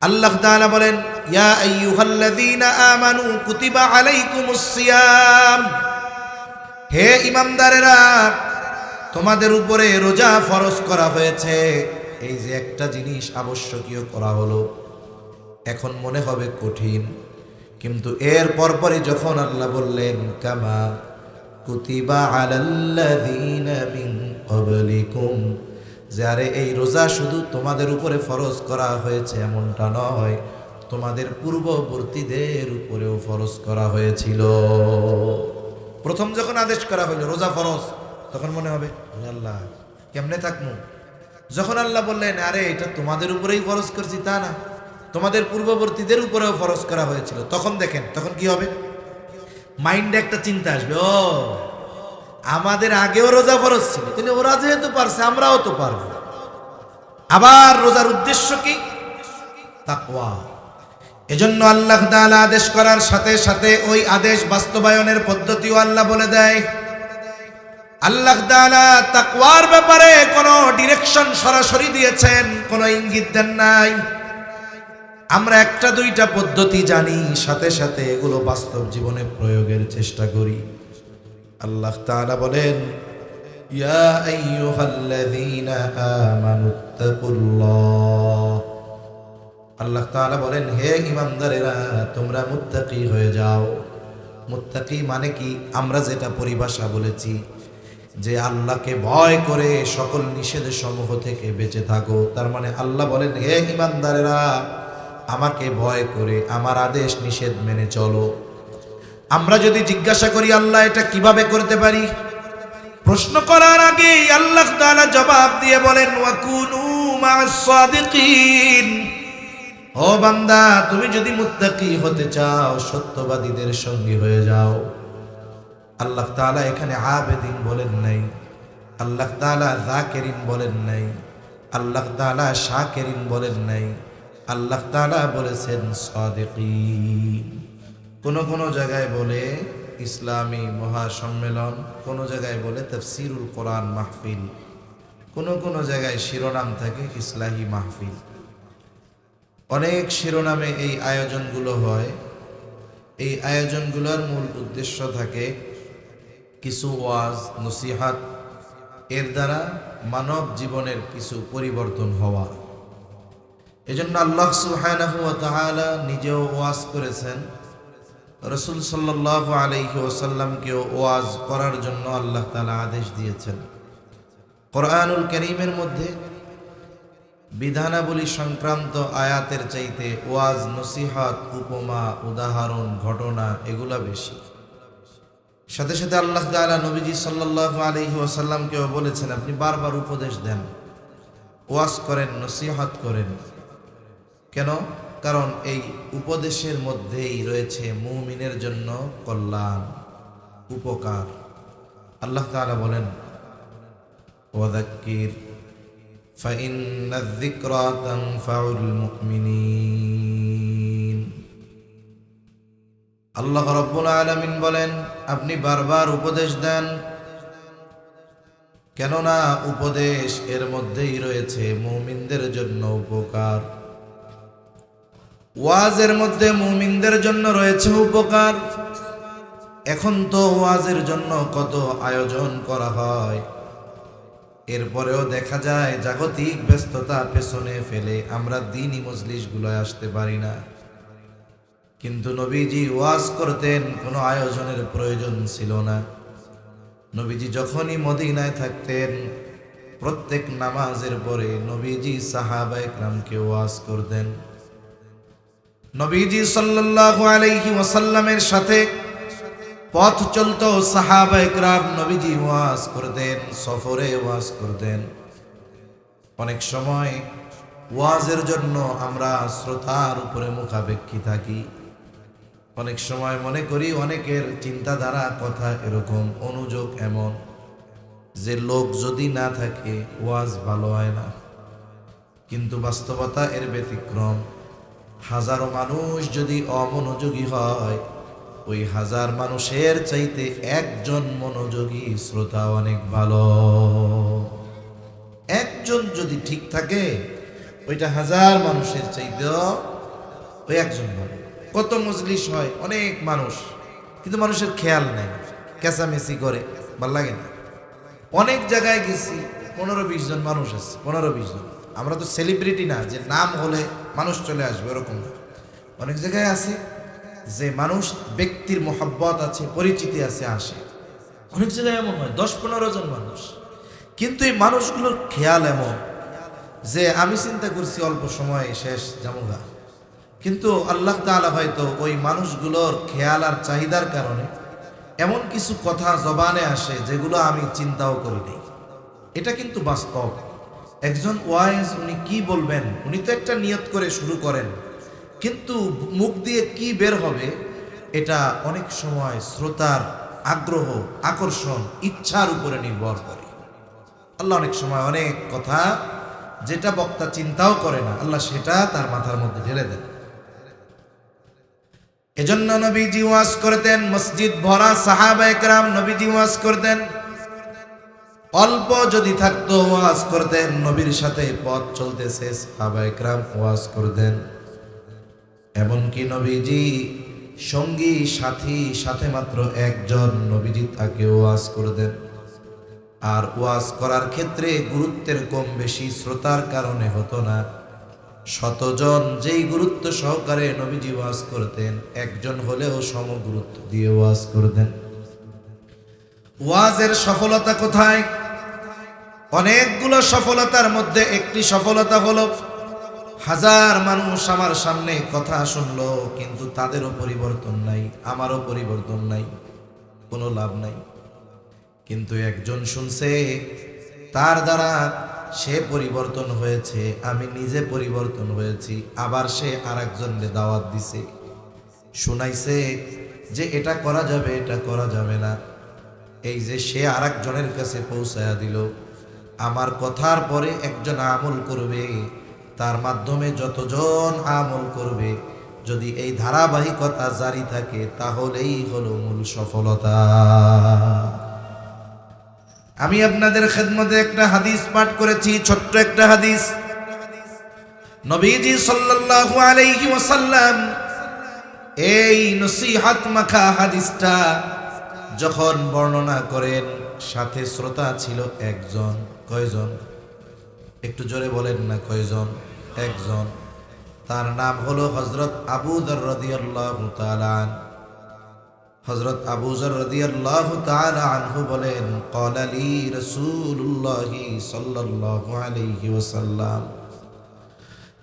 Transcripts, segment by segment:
আল্লাহ তাআলা বলেন, ইয়া আইয়ুহাল্লাযীনা আমানু কুতিবা আলাইকুমুস সিয়াম, হে ঈমানদারেরা, তোমাদের উপরে রোজা ফরজ করা হয়েছে। এই যে একটা জিনিস আবশ্যকীয় করা হলো, এখন মনে হবে কঠিন, কিন্তু এর পরপরই যখন আল্লাহ বললেন কামা কুতিবা আলাল্লাযীনা মিন ক্বাবলিকুম, যে আরে এই রোজা শুধু তোমাদের উপরে ফরজ করা হয়েছে এমনটা নয়, তোমাদের পূর্ববর্তীদের উপরেও ফরজ করা হয়েছিল। প্রথম যখন আদেশ করা হলো রোজা ফরজ, তখন মনে হবে আল্লাহ কেমনে থাকবো। যখন আল্লাহ বললেন আরে এটা তোমাদের উপরেই ফরজ করছি, তা না, তোমাদের পূর্ববর্তীদের উপরেও ফরজ করা হয়েছিল, তখন দেখেন তখন কি হবে, মাইন্ডে একটা চিন্তা আসবে, ও আমাদের আগেও রোজা ফরজ ছিল, তাহলে ওরা যেহেতু পারছে আমরাও তো পারবো। আবার রোজার উদ্দেশ্য কি? তাকওয়া। এজন্য আল্লাহ তাআলা আদেশ করার সাথে সাথে ওই আদেশ বাস্তবায়নের পদ্ধতিও আল্লাহ বলে দেয়। আল্লাহ তাআলা তাকওয়ার ব্যাপারে কোনো ডিরেকশন সরাসরি দিয়েছেন, কোনো ইঙ্গিত দেন নাই। আমরা একটা দুইটা পদ্ধতি জানি, সাথে সাথে এগুলো বাস্তব জীবনে প্রয়োগের চেষ্টা করি। আল্লাহ তাআলা বলেন, ইয়া আইয়ুহাল্লাযীনা আমানুত্তাকুল্লাহ, আল্লাহ তাআলা বলেন হে ঈমানদারেরা তোমরা মুত্তাকি হয়ে যাও। মুত্তাকি মানে কি? আমরা যেটা পরিভাষা বলেছি যে আল্লাহকে ভয় করে সকল নিষেধ সমূহ থেকে বেঁচে থাকো, তার মানে আল্লাহ বলেন হে ঈমানদারেরা আমাকে ভয় করে আমার আদেশ নিষেধ মেনে চলো। আমরা যদি জিজ্ঞাসা করি আল্লাহ এটা কিভাবে করতে পারি, প্রশ্ন করার আগে আল্লাহ তাআলা জবাব দিয়ে বলেন ওয়াকুনু মা'আস সাদিকিন, ও বান্দা তুমি যদি মুত্তাকি হতে চাও সত্যবাদীদের সঙ্গী হয়ে যাও। আল্লাহ তাআলা এখানে আবেদিন বলেন নাই, আল্লাহ তাআলা যাকিরিন বলেন নাই, আল্লাহ তাআলা শাকিরিন বলেন নাই, আল্লাহ তাআলা বলেছেন সাদিকিন। কোন জায়গায় বলে ইসলামী মহাসম্মেলন, কোন জায়গায় বলে তাফসীরুল কোরআন মাহফিল, কোন জায়গায় শিরোনাম থাকে ইসলাহি মাহফিল। অনেক শিরোনামে এই আয়োজনগুলো হয়। এই আয়োজনগুলোর মূল উদ্দেশ্য থাকে কিছু ওয়াজ নসিহাত, এর দ্বারা মানব জীবনের কিছু পরিবর্তন হওয়া। এজন্য আল্লাহ সুবহানাহু ওয়া তাআলা নিজেও ওয়াজ করেছেন, রাসূল সাল্লাল্লাহু আলাইহি ওয়াসাল্লামকেও ওয়াজ করার জন্য আল্লাহ তাআলা আদেশ দিয়েছেন। কোরআনুল কারীমের মধ্যে বিধানাবলী সংক্রান্ত আয়াতের চাইতে ওয়াজ নসিহত, উপমা, উদাহরণ, ঘটনা এগুলা বেশি। সাথে সাথে আল্লাহ তাআলা নবীজি সাল্লাল্লাহু আলাইহি ওয়াসাল্লামকেও বলেছেন আপনি বারবার উপদেশ দেন, ওয়াজ করেন, নসিহত করেন। কেন? কারণ এই উপদেশের মধ্যেই রয়েছে মুমিনের জন্য কল্যাণ, উপকার। আল্লাহ তাআলা বলেন ওয়াযাক্কির ফাইন্নায যিকরা তানফাউল মুমিনিন। আল্লাহ রাব্বুল আলামিন বলেন আপনি বারবার উপদেশ দেন, কেননা উপদেশ এর মধ্যেই রয়েছে মুমিনদের জন্য উপকার। ওয়াজের মধ্যে মুমিনদের জন্য রয়েছে উপকার। এখন তো ওয়াজের জন্য কত আয়োজন করা হয়, এরপরেও দেখা যায় জাগতিক ব্যস্ততা পেছনে ফেলে আমরা দ্বীনি মজলিসগুলোয় আসতে পারি না। কিন্তু নবীজি ওয়াজ করতেন, কোনো আয়োজনের প্রয়োজন ছিল না। নবীজি যখনই মদিনায় থাকতেন প্রত্যেক নামাজের পরে নবীজি সাহাবায়ে কেরামকে ওয়াজ করতেন। নবীজি সাল্লাল্লাহু আলাইহি ওয়াসাল্লামের সাথে পথ চলতো সাহাবায়ে কেরাম, নবীজি ওয়াজ করতেন, সফরে ওয়াজ করতেন। অনেক সময় ওয়াজের জন্য আমরা শ্রোতার উপরে মুখাপেক্ষী থাকি। অনেক সময় মনে করি অনেকের চিন্তাধারা কথা এরকম, অনুযোগ এমন যে লোক যদি না থাকে ওয়াজ ভালো হয় না। কিন্তু বাস্তবতা এর ব্যতিক্রম। হাজারো মানুষ যদি অমনোযোগী হয়, ওই হাজার মানুষের চাইতে একজন মনোযোগী শ্রোতা অনেক ভালো। একজন যদি ঠিক থাকে ওইটা হাজার মানুষের চাইতেও ওই একজন ভালো। কত মজলিস হয়, অনেক মানুষ, কিন্তু মানুষের খেয়াল নাই, কেঁচামেচি করে, ভাল লাগে না। অনেক জায়গায় গেছি, 15-20 জন মানুষ আছে, 15-20 জন। আমরা তো সেলিব্রিটি না যে নাম হলে মানুষ চলে আসবে, ওরকম না। অনেক জায়গায় আছে যে মানুষ, ব্যক্তির মোহাব্বত আছে, পরিচিতি আছে, আসে। অনেক জায়গায় এমন হয় 10-15 জন মানুষ, কিন্তু এই মানুষগুলোর খেয়াল এমন যে আমি চিন্তা করছি অল্প সময় শেষ জামুগা, কিন্তু আল্লাহ তাআলা হয়তো ওই মানুষগুলোর খেয়াল আর চাহিদার কারণে এমন কিছু কথা জবানে আসে যেগুলো আমি চিন্তাও করিনি। এটা কিন্তু বাস্তব। একজন ওয়াইজ উনি কি বলবেন, উনি তো একটা নিয়ত করে শুরু করেন, কিন্তু মুখ দিয়ে কি বের হবে এটা অনেক সময় শ্রোতার আগ্রহ, আকর্ষণ, ইচ্ছার উপরে নির্ভর করে। আল্লাহ অনেক সময় অনেক কথা যেটা বক্তা চিন্তাও করে না, আল্লাহ সেটা তার মাথার মধ্যে ঢেলে দেন। এজন্য নবীজি ওয়াজ করতেন, মসজিদ ভরা সাহাবায়ে কেরাম নবীজি ওয়াজ করতেন। অল্প যদি থাকতো ওয়াজ করতেন, নবীর সাথে পথ চলতেছে সাহাবায়ে কেরাম ওয়াজ করতেন। এমনকি নবীজি সঙ্গী সাথী সাথে মাত্র একজন, নবীজি তাকে ওয়াজ করতেন। আর ওয়াজ করার ক্ষেত্রে গুরুত্বের কম বেশি শ্রোতার কারণে হতো না। শতজন যেই গুরুত্ব সহকারে নবীজি ওয়াজ করতেন, একজন হলেও সম গুরুত্ব দিয়ে ওয়াজ করতেন। ওয়াজের সফলতা কোথায়? অনেকগুলো সফলতার মধ্যে একটি সফলতা হলো, হাজার মানুষ আমার সামনে কথা শুনলো, কিন্তু তাদেরও পরিবর্তন নাই, আমারও পরিবর্তন নাই, কোনো লাভ নাই। কিন্তু একজন শুনছে, তার দ্বারা সে পরিবর্তন হয়েছে, আমি নিজে পরিবর্তন হয়েছি। আবার সে আরেকজনকে দাওয়াত দিছে, শুনাইছে যে এটা করা যাবে, এটা করা যাবে না। এই যে সে আরেকজনের কাছে পৌঁছায়া দিল, আমার কথার পরে একজন আমল করবে, তার মাধ্যমে যতজন আমল করবে, যদি এই ধারাবাহিকতা জারি থাকে, তাহলেই হলো মূল সফলতা। আমি আপনাদের খেদমতে একটা হাদিস পাঠ করেছি, ছোট্ট একটা হাদিস। নবীজি সাল্লাল্লাহু আলাইহি ওয়াসাল্লাম এই নসিহত মাখা হাদিসটা যখন বর্ণনা করেন, সাথে শ্রোতা ছিল একজন। কয়জন? একটু জোরে বলেন না, কয়জন? একজন। তার নাম হলো হযরত আবু যর রাদিয়াল্লাহু তাআলা আনহু। হযরত আবু যর রাদিয়াল্লাহু তাআলা আনহু বলেন, ক্বালা লি রাসূলুল্লাহি সাল্লাল্লাহু আলাইহি ওয়াসাল্লাম,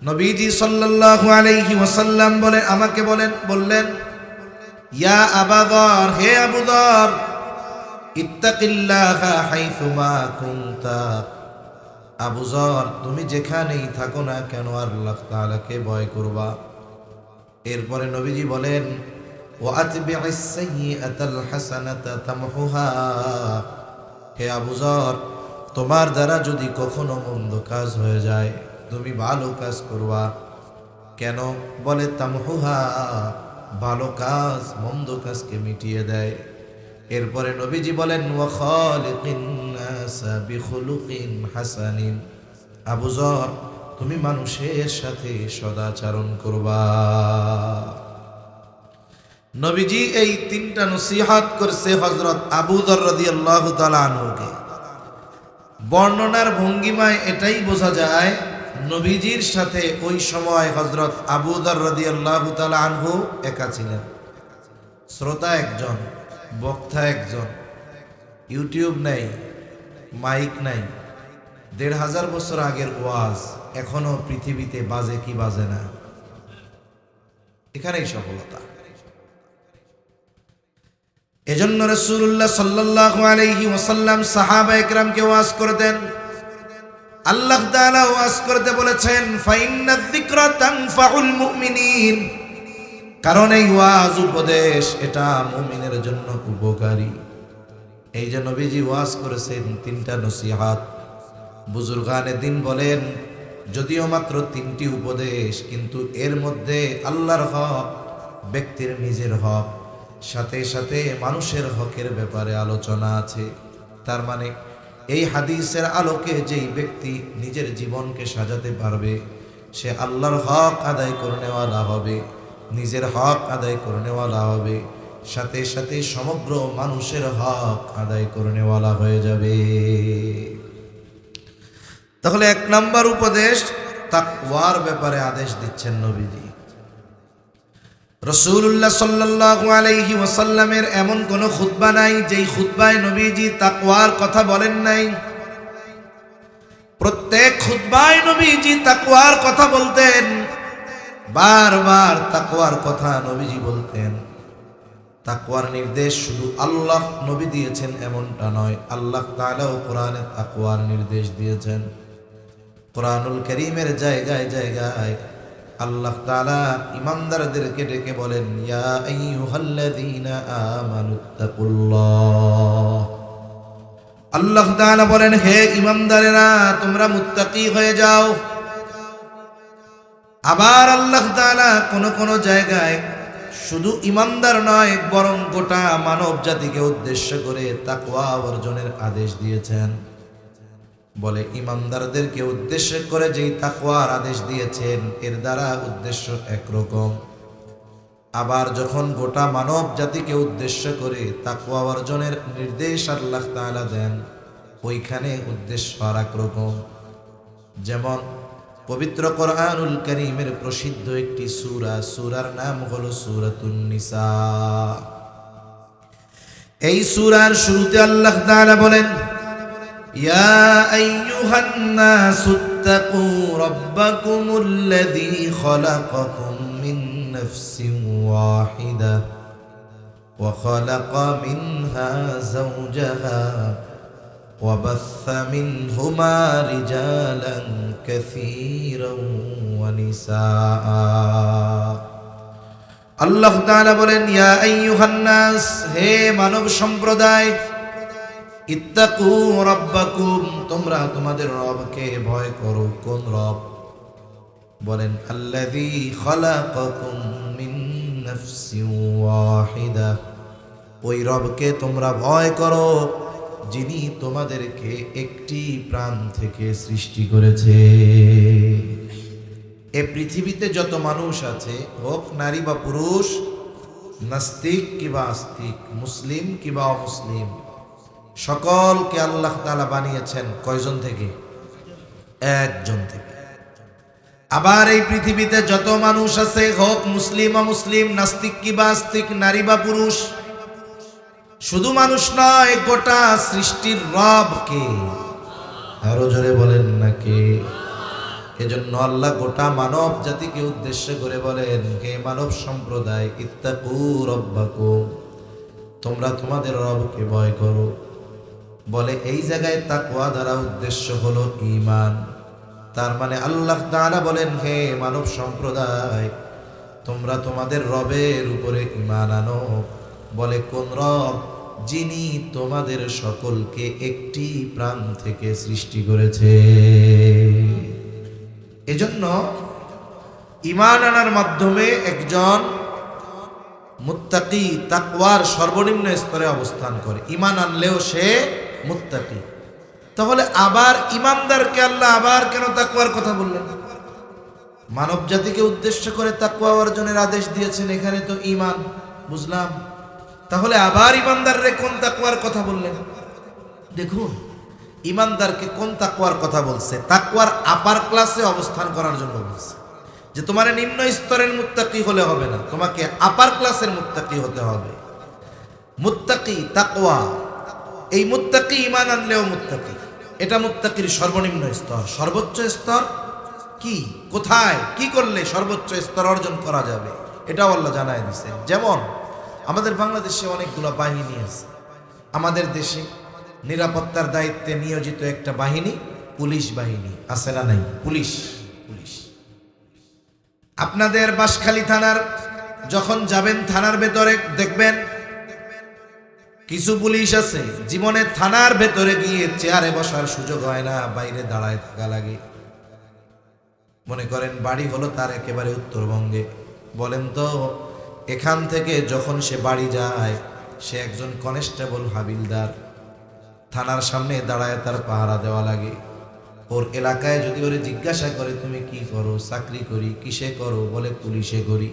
নবীজি সাল্লাল্লাহু আলাইহি ওয়াসাল্লাম বলেন, আমাকে বললেন, ইয়া আবু যর, হে আবু যর, ইত্তাকিল্লাহা হাইসুমা কুনতা। আবু যর, তুমি যেখানেই থাকো না কেন আল্লাহ তাআলাকে ভয় করবা। এরপরে নবীজি বলেন, ওয়াতবি'is সাইয়্যাতাল হাসানাতা তামহুহা। হে আবু যর, তোমার দ্বারা যদি কখনো মন্দ কাজ হয়ে যায়, তুমি ভালো কাজ করবা। কেন? বলে তামহুহা, ভালো কাজ মন্দ কাজকে মিটিয়ে দেয়। এরপরে নবীজি বলেন, ওয়া খালিকিন নাসা বিখুলুকিন হাসানিন। আবু যর, তুমি মানুষের সাথে সদাচরণ করবা। নবীজি এই তিনটা নসিহত করছে হযরত আবু যর রাদিয়াল্লাহু তাআলা আনহুকে। বর্ণনার ভঙ্গিমায় এটাই বোঝা যায়, নবীজির সাথে ওই সময় হযরত আবু যর রাদিয়াল্লাহু তাআলা আনহু একা ছিলেন। শ্রোতা একজন, বক্তা একজন, ইউটিউব নাই, মাইক নাই। 1500 বছর আগের ওয়াজ এখনো পৃথিবীতে বাজে কি বাজে না? এখানেই সফলতা। এজন্য রাসূলুল্লাহ সাল্লাল্লাহু আলাইহি ওয়াসাল্লাম সাহাবায়ে কেরামকে ওয়াজ করতেন। আল্লাহ তাআলা ওয়াজ করতে বলেছেন, ফাইন্নায যিকরা তানফাউল মুমিনিন, কারণ এই ওয়াজ উপদেশ এটা মুমিনের জন্য উপকারী। এই যে নবীজি ওয়াজ করেছেন তিনটা নসিহত, বুজুর্গানে দিন বলেন যদিও মাত্র 3টি উপদেশ, কিন্তু এর মধ্যে আল্লাহর হক, ব্যক্তির নিজের হক, সাথে সাথে মানুষের হকের ব্যাপারে আলোচনা আছে। তার মানে এই হাদিসের আলোকে যেই ব্যক্তি নিজের জীবনকে সাজাতে পারবে, সে আল্লাহর হক আদায় করনেওয়ালা হবে, নিজের হক আদায় করনেওয়ালা হবে, সাথে সাথে সমগ্র মানুষের হক আদায় করনেওয়ালা হয়ে যাবে। তাহলে 1 নম্বর উপদেশ, তাকওয়ার ব্যাপারে আদেশ দিচ্ছেন নবীজি। রাসূলুল্লাহ সাল্লাল্লাহু আলাইহি ওয়াসাল্লামের এমন কোন খুতবা নাই যেই খুতবায় নবীজি তাকওয়ার কথা বলেন নাই। প্রত্যেক খুতবায় নবীজি তাকওয়ার কথা বলতেন, বারবার তাকওয়ার কথা নবীজি বলতেন। তাকওয়ার নির্দেশ শুধু আল্লাহ নবী দিয়েছেন এমনটা নয়, আল্লাহ তাআলাও কোরআনে তাকওয়ার নির্দেশ দিয়েছেন। কোরআনুল কারীমের জায়গায় জায়গায় আল্লাহ তাআলা ঈমানদারদেরকে ডেকে বলেন, ইয়া আইয়ুহাল্লাযীনা আমানুত্তাকুল্লাহ। আল্লাহ তাআলা বলেন, হে ঈমানদারেরা তোমরা মুত্তাকি হয়ে যাও। আবার আল্লাহ তাআলা কোন কোন জায়গায় শুধু ঈমানদার নয়, বরং গোটা মানব জাতিকে উদ্দেশ্য করে তাকওয়া অর্জনের আদেশ দিয়েছেন। বলে ঈমানদারদেরকে উদ্দেশ্য করে যেই তাকওয়ার আদেশ দিয়েছেন এর দ্বারা উদ্দেশ্য একরকম, আবার যখন গোটা মানব জাতিকে উদ্দেশ্য করে তাকওয়া অর্জনের নির্দেশ আল্লাহ তাআলা দেন ওইখানে উদ্দেশ্য আর একরকম। যেমন পবিত্র কোরআনুল কারীমের প্রসিদ্ধ একটি সূরা, সূরার নাম হলো সূরাতুন নিসা। এই সূরার শুরুতে আল্লাহ তাআলা বলেন, ইয়া আইয়ুহান নাসুত্তাকু রাব্বাকুমুল্লাযী খালাকাকুম মিন নাফসিন ওয়াহিদা ওয়া খালাকা মিনহা যাওজাহা ওয়া বাসসা মিনহুমা রিজালান কাসীরান ওয়া নিসাআ। আল্লাহ তাআলা বলেন, ইয়া আইয়ুহান নাস, হে মানব সম্প্রদায়, ইত্তাকু রাব্বাকুম, তোমরা তোমাদের রবকে ভয় করো। কোন রব? বলেন আল্লাযী খালাকাকুম মিন নাফসিন ওয়াহিদা, ওই রবকে তোমরা ভয় করো যিনি তোমাদেরকে একটি প্রাণ থেকে সৃষ্টি করেছে। এই পৃথিবীতে যত মানুষ আছে, হোক নারী বা পুরুষ, নাস্তিক কিবা আস্তিক, মুসলিম কিবা অমুসলিম, সকলকে আল্লাহ তাআলা বানিয়েছেন কয়জন থেকে? একজন থেকে। আবার এই পৃথিবীতে যত মানুষ আছে, হোক মুসলিম অমুসলিম, নাস্তিক কিবা আস্তিক, নারী বা পুরুষ, শুধু মানুষ নয়, গোটা সৃষ্টির রব কে? আরো জোরে বলেন না কে? এজন্য আল্লাহ গোটা মানব জাতিকে উদ্দেশ্য করে বলেন, হে মানব সম্প্রদায়, ইত্তাকু রাব্বাকুম, তোমরা তোমাদের রবকে ভয় করো। বলে এই জায়গায় তাকওয়া দ্বারা উদ্দেশ্য হলো ঈমান। তার মানে আল্লাহ তাআলা বলেন, হে মানব সম্প্রদায়, তোমরা তোমাদের রবের উপরে ঈমান আনো। বলে কোন রব? যিনি তোমাদের সকলকে একটি প্রাণ থেকে সৃষ্টি করেছে। এজন্য ঈমান আনার মাধ্যমে একজন মুত্তাকি তাকওয়ার সর্বনিম্ন স্তরে অবস্থান করে। ঈমান আনলেও সে মুত্তাকি। তাহলে আবার ঈমানদারকে আল্লাহ আবার কেন তাকওয়ার কথা বললেন? মানব জাতিকে উদ্দেশ্য করে তাকওয়া অর্জনের আদেশ দিয়েছেন, এখানে তো ঈমান বুঝলাম। তাহলে আবার ঈমানদাররে কোন তাকওয়ার কথা বললেন? দেখুন ঈমানদারকে কোন তাকওয়ার কথা বলছে? তাকওয়ার আপার ক্লাসে অবস্থান করার জন্য বলছে, যে তোমার নিম্ন স্তরের মুত্তাকি হলে হবে না, তোমাকে আপার ক্লাসের মুত্তাকি হতে হবে। মুত্তাকি তাকওয়া, এই মুত্তাকি ঈমান আনলেও মুত্তাকি, এটা মুত্তাকির সর্বনিম্ন স্তর। সর্বোচ্চ স্তর কি? কোথায় কি করলে সর্বোচ্চ স্তর অর্জন করা যাবে, এটাও আল্লাহ জানায় দিয়েছেন। যেমন আমাদের বাংলাদেশে অনেকগুলো বাহিনী আছে। আমাদের দেশে নিরাপত্তার দায়িত্বে নিয়োজিত একটা বাহিনী পুলিশ বাহিনী আছে না নাই? পুলিশ আপনাদের বাঁশখালী থানার যখন যাবেন, থানার ভেতরে দেখবেন কিছু পুলিশ আছে, জীবনে থানার ভেতরে গিয়ে চেয়ারে বসার সুযোগ হয় না, বাইরে দাঁড়ায় থাকা লাগে। মনে করেন বাড়ি হলো তার একেবারে উত্তরবঙ্গে। বলেন তো এখান থেকে যখন সে বাড়ি যায়, সে একজন কনস্টেবল হাবিলদার, থানার সামনে দাঁড়ায় তার পাহারা দেওয়া লাগে। ওর এলাকায় যদি ওরে জিজ্ঞাসা করে তুমি কি করো, চাকরি করি, কিসে করো, বলে পুলিশে করি।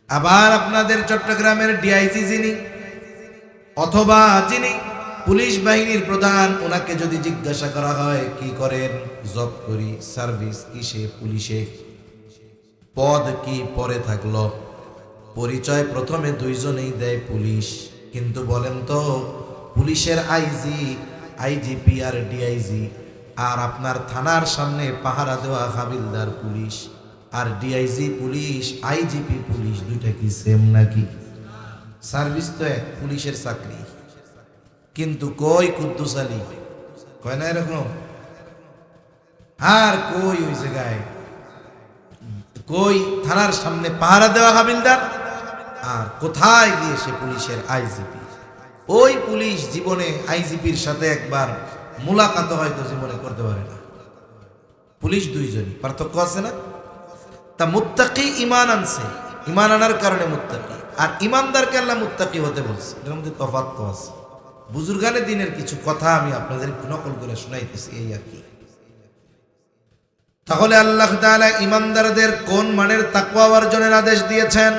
আবার আপনাদের চট্টগ্রামের ডিআইজি যিনি অথবা যিনি পুলিশ বাহিনীর প্রধান, ওনাকে যদি জিজ্ঞাসা করা হয় কি করেন, জব করি, সার্ভিস কিসে, পুলিশে। পদ কি পরে থাকলো, পরিচয় প্রথমে দুইজনেই দেয় পুলিশ। কিন্তু বলেন তো, পুলিশের আইজি, আইজিপি আর ডিআইজি, আর আপনার থানার সামনে পাহারা দেওয়া হাবিলদার পুলিশ, আর ডিআইজি পুলিশ, আইজিপি পুলিশ, দুইটা কি সেম নাকি? সার্ভিস তো এক, পুলিশের চাকরি। কিন্তু কই কুদ্দুস আলী, কয় না এরকম? আর কই ওই জায়গায়, কই থানার সামনে পাহারা দেওয়া হাবিলদার, আর কোথায় গিয়ে সে পুলিশের আইজিপি? ওই পুলিশ জীবনে আইজিপির সাথে একবার মুলাকাত হয়তো জীবনে করতে পারে না। পুলিশ দুইজনই, পার্থক্য আছে না? তা মুত্তাকি ঈমান আনছে, ঈমান আনার কারণে মুত্তাকি, আর ঈমানদারকে আল্লাহ মুত্তাকি হতে বলছে। এর মধ্যে তফাৎ তো আছে। বুজুর্গানে দিনের কিছু কথা আমি আপনাদের নকল করে শোনাইতেছি, এই আর কি। তাহলে আল্লাহ তাআলা ঈমানদারদের কোন মানের তাকওয়া অর্জনের আদেশ দিয়েছেন?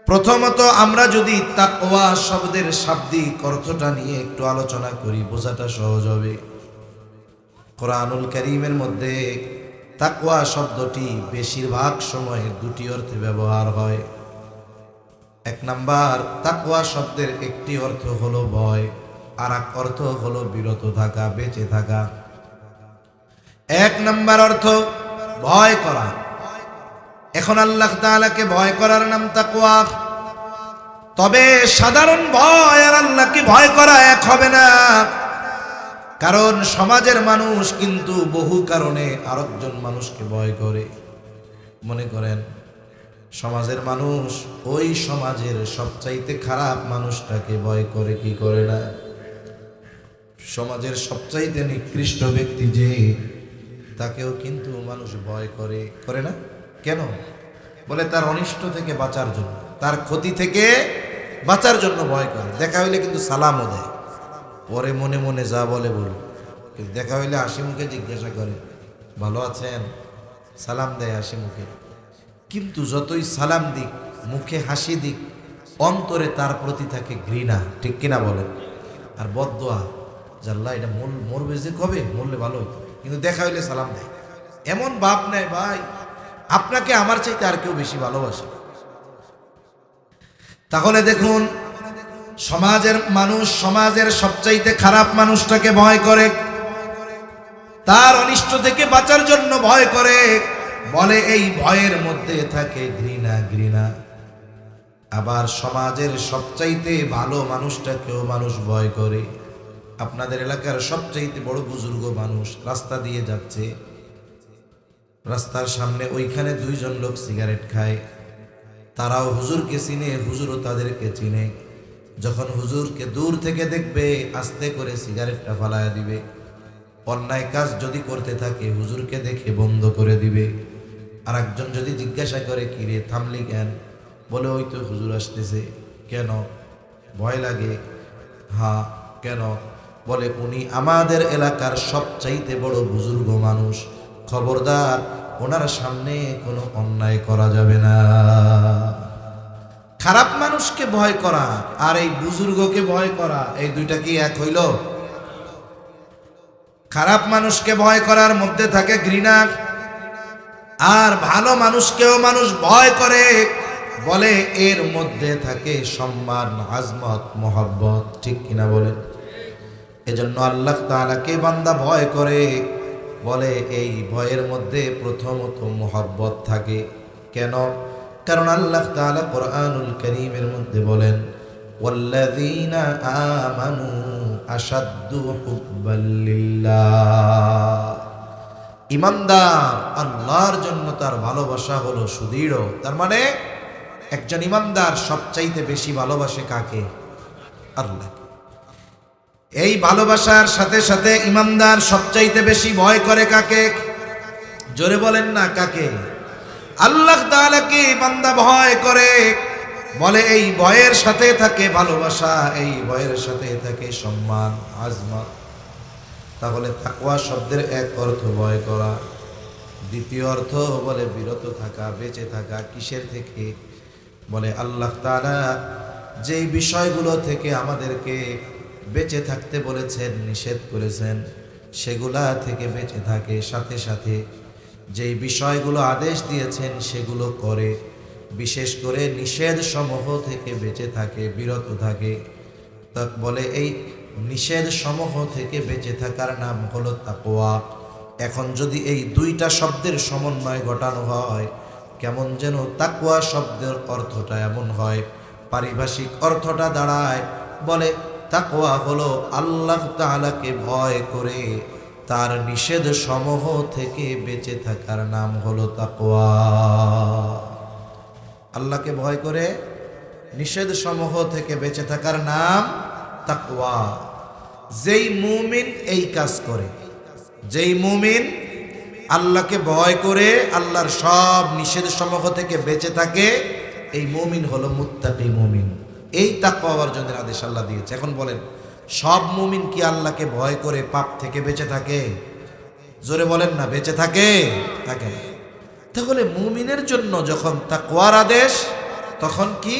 প্রথমত, আমরা যদি তাকওয়া শব্দের শাব্দিক অর্থটা নিয়ে একটু আলোচনা করি, বোঝাটা সহজ হবে। কোরআনুল কারীমের মধ্যে তাকওয়া শব্দটি বেশিরভাগ সময় দুটি অর্থে ব্যবহার হয়। এক নাম্বার, তাকওয়া শব্দের একটি অর্থ হলো ভয়, আর এক অর্থ হলো বিরত থাকা, বেঁচে থাকা। এক নাম্বার অর্থ ভয় করা। এখন আল্লাহ তাআলাকে ভয় করার নাম তাকওয়া। তবে সাধারণ ভয় আর আল্লাহকে ভয় করা এক হবে না, কারণ সমাজের মানুষ কিন্তু বহু কারণে আরেকজন মানুষকে ভয় করে। মনে করেন সমাজের মানুষ ওই সমাজের সবচাইতে খারাপ মানুষটাকে ভয় করে, কি করে না? সমাজের সবচাইতে নিকৃষ্ট ব্যক্তি যে, তাকেও কিন্তু মানুষ ভয় করে, করে না? কেন? বলে তার অনিষ্ট থেকে বাঁচার জন্য, তার ক্ষতি থেকে বাঁচার জন্য ভয় করে। দেখা হইলে কিন্তু সালামও দেয়, পরে মনে মনে যা বলে বলুন, কিন্তু দেখা হইলে হাসি মুখে জিজ্ঞাসা করে ভালো আছেন, সালাম দেয় হাসি মুখে। কিন্তু যতই সালাম দিক, মুখে হাসি দিক, অন্তরে তার প্রতি থাকে ঘৃণা, ঠিক কিনা বলেন? আর বদদোয়া, জাল্লা এটা মরবে যে কবে, মরলে ভালো হতো, কিন্তু দেখা হইলে সালাম দেয়। এমন বাপ নেয় ভাই, আপনাকে আমার চাইতে আর কেউ বেশি ভালোবাসে। তাহলে দেখুন, সমাজের মানুষ সমাজের সবচাইতে খারাপ মানুষটাকে ভয় করে, তার অনিষ্ট থেকে বাঁচার জন্য ভয় করে। বলে এই ভয়ের মধ্যে থাকে ঘৃণা, ঘৃণা। আবার সমাজের সবচাইতে ভালো মানুষটাকেও মানুষ ভয় করে। আপনাদের এলাকার সবচাইতে বড় বুজুর্গ মানুষ রাস্তা দিয়ে যাচ্ছে, রাস্তার সামনে ওইখানে দুইজন লোক সিগারেট খায়, তারাও হুজুরকে চিনে, হুজুরও তাদেরকে চিনে। যখন হুজুরকে দূর থেকে দেখবে, আস্তে করে সিগারেটটা ফালায়া দিবে। অন্যায় কাজ যদি করতে থাকে, হুজুরকে দেখে বন্ধ করে দিবে। আর একজন যদি জিজ্ঞাসা করে কি রে থামলি কেন, বলে ওই তো হুজুর আসতেছে। কেন? ভয় লাগে। হ্যাঁ, কেন? বলে উনি আমাদের এলাকার সবচাইতে বড় বুজুর্গ মানুষ, খবরদার ওনার সামনে কোনো অন্যায় করা যাবে না। খারাপ মানুষকে ভয় করা আর এই বুজুর্গকে ভয় করা, এই দুইটা কি এক হইল? খারাপ মানুষকে ভয় করার মধ্যে থাকে ঘৃণা, আর ভালো মানুষকেও মানুষ ভয় করে, বলে এর মধ্যে থাকে সম্মান, আজমত, মহব্বত, ঠিক কিনা বলেন? এজন্য আল্লাহ তাআলাকে বান্দা ভয় করে, বলে এই ভয়ের মধ্যে প্রথমত মহব্বত থাকে। কেন? কারণ আল্লাহ তাআলা কোরআনুল কারীমের মধ্যে বলেন, ওয়াল্লাযীনা আমানু আশাদ্দু হুব্বাল লিল্লাহ। ঈমানদার আল্লাহর জন্য তার ভালোবাসা হলো সুদৃঢ়। তার মানে একজন ঈমানদার সবচাইতে বেশি ভালোবাসে কাকে? আল্লাহকে। এই ভালোবাসার সাথে সাথে ঈমানদার সবচাইতে বেশি ভয় করে কাকে? জোরে বলেন না, কাকে? আল্লাহ তাআলাকে বান্দা ভয় করে, বলে এই ভয়ের সাথে থাকে ভালোবাসা, এই ভয়ের সাথে থাকে সম্মান, আজমত। তাহলে তাকওয়া শব্দের এক অর্থ ভয় করা, দ্বিতীয় অর্থ বলে বিরত থাকা, বেঁচে থাকা। কিসের থেকে? বলে আল্লাহ তাআলা যেই বিষয়গুলো থেকে আমাদেরকে বেঁচে থাকতে বলেছেন, নিষেধ করেছেন, সেগুলা থেকে বেঁচে থাকে, সাথে সাথে যেই বিষয়গুলো আদেশ দিয়েছেন সেগুলো করে, বিশেষ করে নিষেধ সমূহ থেকে বেঁচে থাকে, বিরত থাকে। তা বলে এই নিষেধ সমূহ থেকে বেঁচে থাকার নাম হলো তাকওয়া। এখন যদি এই দুইটা শব্দের সমন্বয় ঘটানো হয়, কেমন যেন তাকওয়া শব্দের অর্থটা এমন হয়, পারিভাষিক অর্থটা দাঁড়ায়, বলে তাকওয়া হলো আল্লাহ তাআলাকে ভয় করে তার নিষেধ সমূহ থেকে বেঁচে থাকার নাম হলো তাকওয়া। আল্লাহকে ভয় করে নিষেধ সমূহ থেকে বেঁচে থাকার নাম তাকওয়া। যেই মুমিন এই কাজ করে, যেই মুমিন আল্লাহকে ভয় করে আল্লাহর সব নিষেধ সমূহ থেকে বেঁচে থাকে, এই মুমিন হলো মুত্তাকি মুমিন। এই তাকওয়া অর্জনের আদেশ আল্লাহ দিয়েছে। এখন বলেন, সব মুমিন কি আল্লাহকে ভয় করে পাপ থেকে বেঁচে থাকে? জোরে বলেন না, বেঁচে থাকে? থাকে না। তাহলে মুমিনের জন্য যখন তাকওয়ার আদেশ, তখন কি?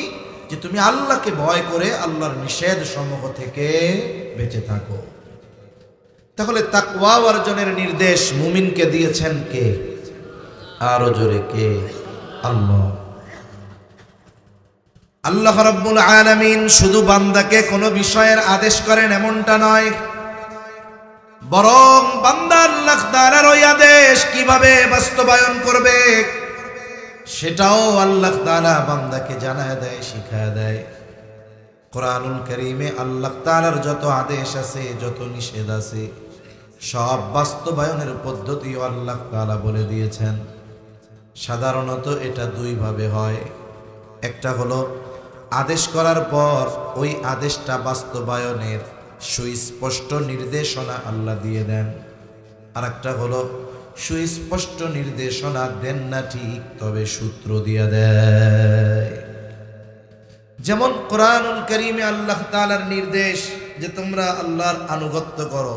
যে তুমি আল্লাহকে ভয় করে আল্লাহর নিষেধ সমূহ থেকে বেঁচে থাকো। তাহলে তাকওয়া অর্জনের নির্দেশ মুমিনকে দিয়েছেন কে? আরো জোরে, কে? আল্লাহ। আল্লাহ রাব্বুল আলামিন শুধু বান্দাকে কোনো বিষয়ের আদেশ করেন এমনটা নয়, বরং বান্দা আল্লাহ তাআলার ওই আদেশ কিভাবে বাস্তবায়ন করবে সেটাও আল্লাহ তাআলা বান্দাকে জানায় দেয়, শিখায় দেয়। কোরআনুল কারীমে আল্লাহ তাআলার যত আদেশ আছে, যত নিষেধ আছে, সব বাস্তবায়নের পদ্ধতিও আল্লাহ তাআলা বলে দিয়েছেন। সাধারণত এটা দুই ভাবে হয়। একটা হলো আদেশ করার পর ওই আদেশটা বাস্তবায়নের সুস্পষ্ট নির্দেশনা আল্লাহ দিয়ে দেন। আর একটা হলো সুস্পষ্ট নির্দেশনা দেন না ঠিক, তবে সূত্র দিয়ে দেয়। যেমন কোরআনুল কারীমে আল্লাহ তাআলার নির্দেশ যে তোমরা আল্লাহর আনুগত্য করো।